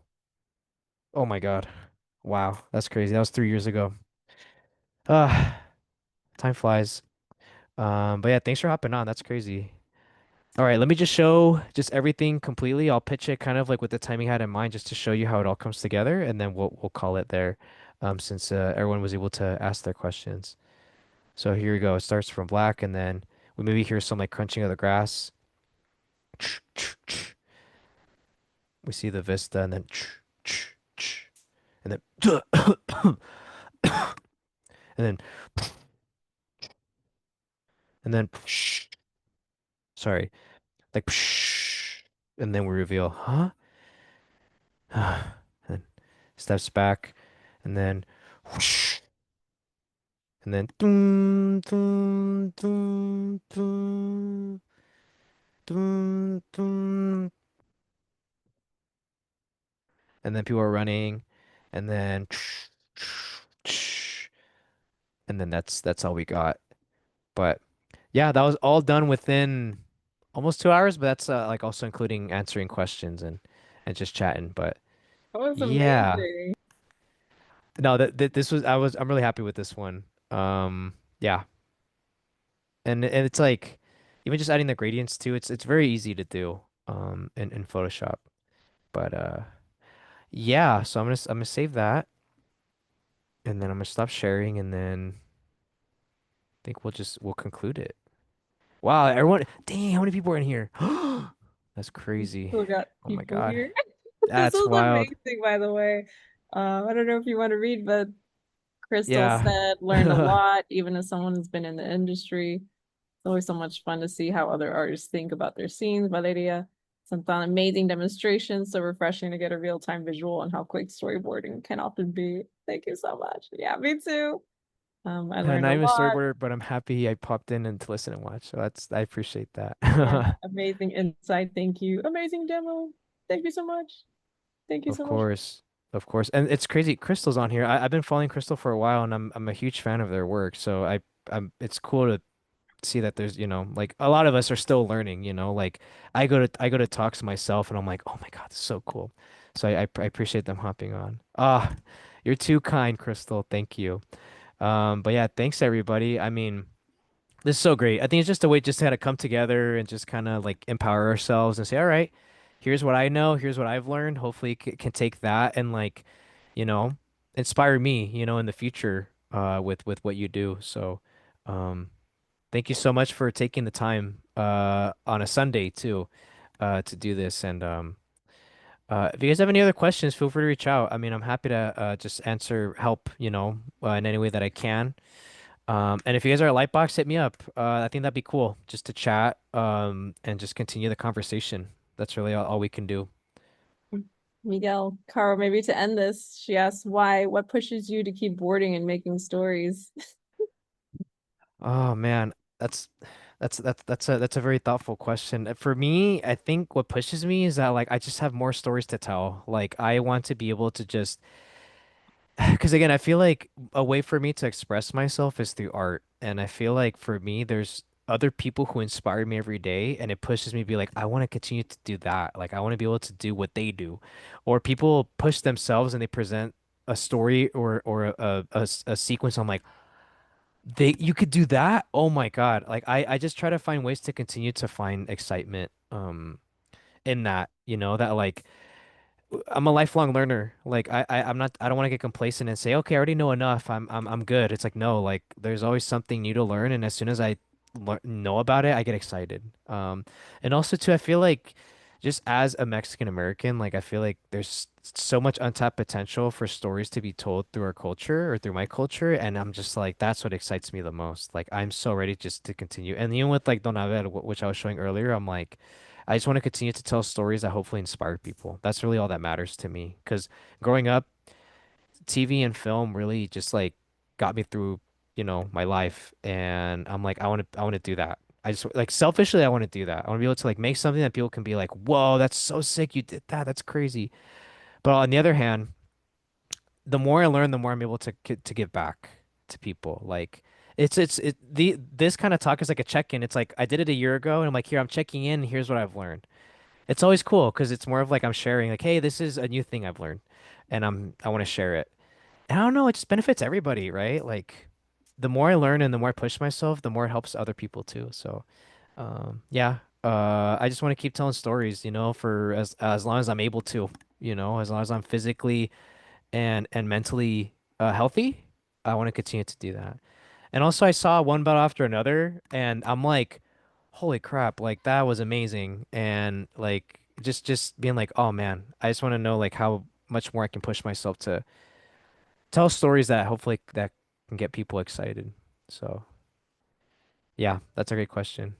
Oh my God. Wow, that's crazy. That was 3 years ago. Time flies. But yeah, thanks for hopping on. That's crazy. All right, let me just show just everything completely. I'll pitch it kind of like with the timing I had in mind, just to show you how it all comes together, and then we'll call it there, since everyone was able to ask their questions. So here we go. It starts from black, and then we maybe hear some like crunching of the grass. We see the vista, and then and then and then and then sorry. like psh, and then we reveal, huh? And steps back, and then whoosh, and then doom, doom, doom, doom, doom, doom, and then people are running, and then and then that's all we got. But yeah, that was all done within almost 2 hours, but that's like also including answering questions and just chatting. But That was yeah, amazing. no, that this was I'm really happy with this one. Yeah, and it's like even just adding the gradients too. It's very easy to do in Photoshop. But yeah, so I'm gonna save that, and then I'm gonna stop sharing, and then I think we'll conclude it. Wow, everyone, dang, how many people are in here? That's crazy. Still got Oh my people God. here. This That's was wild. amazing, by the way. I don't know if you want to read, but Crystal Yeah. said learned a lot, even as someone who's been in the industry. It's always so much fun to see how other artists think about their scenes. Valeria, some fun, amazing demonstrations. So refreshing to get a real-time visual on how quick storyboarding can often be. Thank you so much. Yeah, me too. I learned Not a even a lot. storyboarder, but I'm happy I popped in and to listen and watch. So I appreciate Yeah, that. amazing insight. Thank you. Amazing demo. Thank you so much. Thank you Of so much. course. Of course. And it's crazy. Crystal's on here. I've been following Crystal for a while and I'm a huge fan of their work. So I'm it's cool to see that there's, like a lot of us are still learning, like I go to talks myself and I'm like, oh my God, this is so cool. So I appreciate them hopping on. Ah, you're too kind, Crystal. Thank you. But yeah, thanks everybody. I mean, this is so great. I think it's just a way just to kind of come together and just kind of like empower ourselves and say, all right, here's what I know, here's what I've learned. Hopefully, can take that and like, you know, inspire me, in the future, with what you do. So, um, thank you so much for taking the time, on a Sunday too, to do this. And if you guys have any other questions, feel free to reach out. I mean, I'm happy to just answer, help, in any way that I can. And if you guys are at Lightbox, hit me up. I think that'd be cool just to chat, and just continue the conversation. That's really all we can do. Miguel, Caro, maybe to end this, she asked what pushes you to keep boarding and making stories? Oh man, that's that's a very thoughtful question. For me, I think what pushes me is that like I just have more stories to tell. Like I want to be able to just because again, I feel like a way for me to express myself is through art. And I feel like for me, there's other people who inspire me every day, and it pushes me to be like, I want to continue to do that. Like, I want to be able to do what they do. Or people push themselves and they present a story or a sequence. I'm like, you could do that? Oh my God. Like, I just try to find ways to continue to find excitement, in that, that like, I'm a lifelong learner. Like I'm not I don't want to get complacent and say, okay, I already know enough. I'm good. It's like no, like there's always something new to learn, and as soon as I know about it, I get excited. And also too, I feel like just as a Mexican American, like I feel like there's so much untapped potential for stories to be told through our culture or through my culture, and I'm just like that's what excites me the most. Like I'm so ready just to continue. And even with like Don Abel, which I was showing earlier, I'm like I just want to continue to tell stories that hopefully inspire people. That's really all that matters to me. Because growing up, TV and film really just like got me through, my life. And I'm like, I want to do that. I just like selfishly, I want to do that. I want to be able to like make something that people can be like, whoa, that's so sick. You did that. That's crazy. But on the other hand, the more I learn, the more I'm able to give back to people. Like this kind of talk is like a check-in. It's like I did it a year ago, and I'm like, here, I'm checking in. Here's what I've learned. It's always cool because it's more of like I'm sharing, like, hey, this is a new thing I've learned, and I want to share it. And I don't know, it just benefits everybody, right? Like, the more I learn and the more I push myself, the more it helps other people too. So, yeah, I just want to keep telling stories, for as long as I'm able to, as long as I'm physically and mentally healthy, I want to continue to do that. And also, I saw one battle after another, and I'm like, holy crap, like that was amazing. And like just being like, oh man, I just want to know like how much more I can push myself to tell stories that hopefully that can get people excited. So yeah, that's a great question.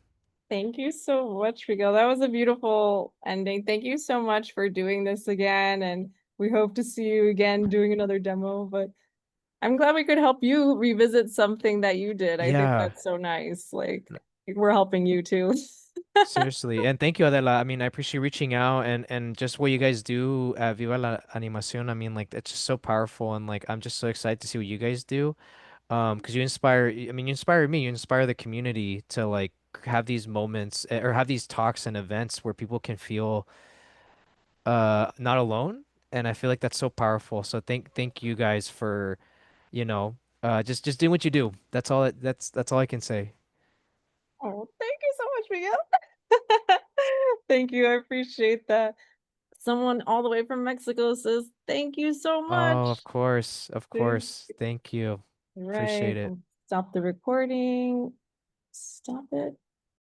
Thank you so much, Miguel. That was a beautiful ending. Thank you so much for doing this again, and we hope to see you again doing another demo. But I'm glad we could help you revisit something that you did. I think Yeah. that's so nice. Like we're helping you too. Seriously, and thank you, Adela. I mean, I appreciate reaching out and just what you guys do at Viva la Animación. I mean, like it's just so powerful, and like I'm just so excited to see what you guys do. Because you inspire. I mean, you inspire me. You inspire the community to like have these moments or have these talks and events where people can feel not alone. And I feel like that's so powerful. So thank you guys for, you know, just doing what you do. That's all. That's all I can say. Oh, thank you so much, Miguel. Thank you. I appreciate that. Someone all the way from Mexico says, thank you so Oh, of much. course, of Thank course. Thank you. you. Right. Appreciate it. Stop the recording. Stop it.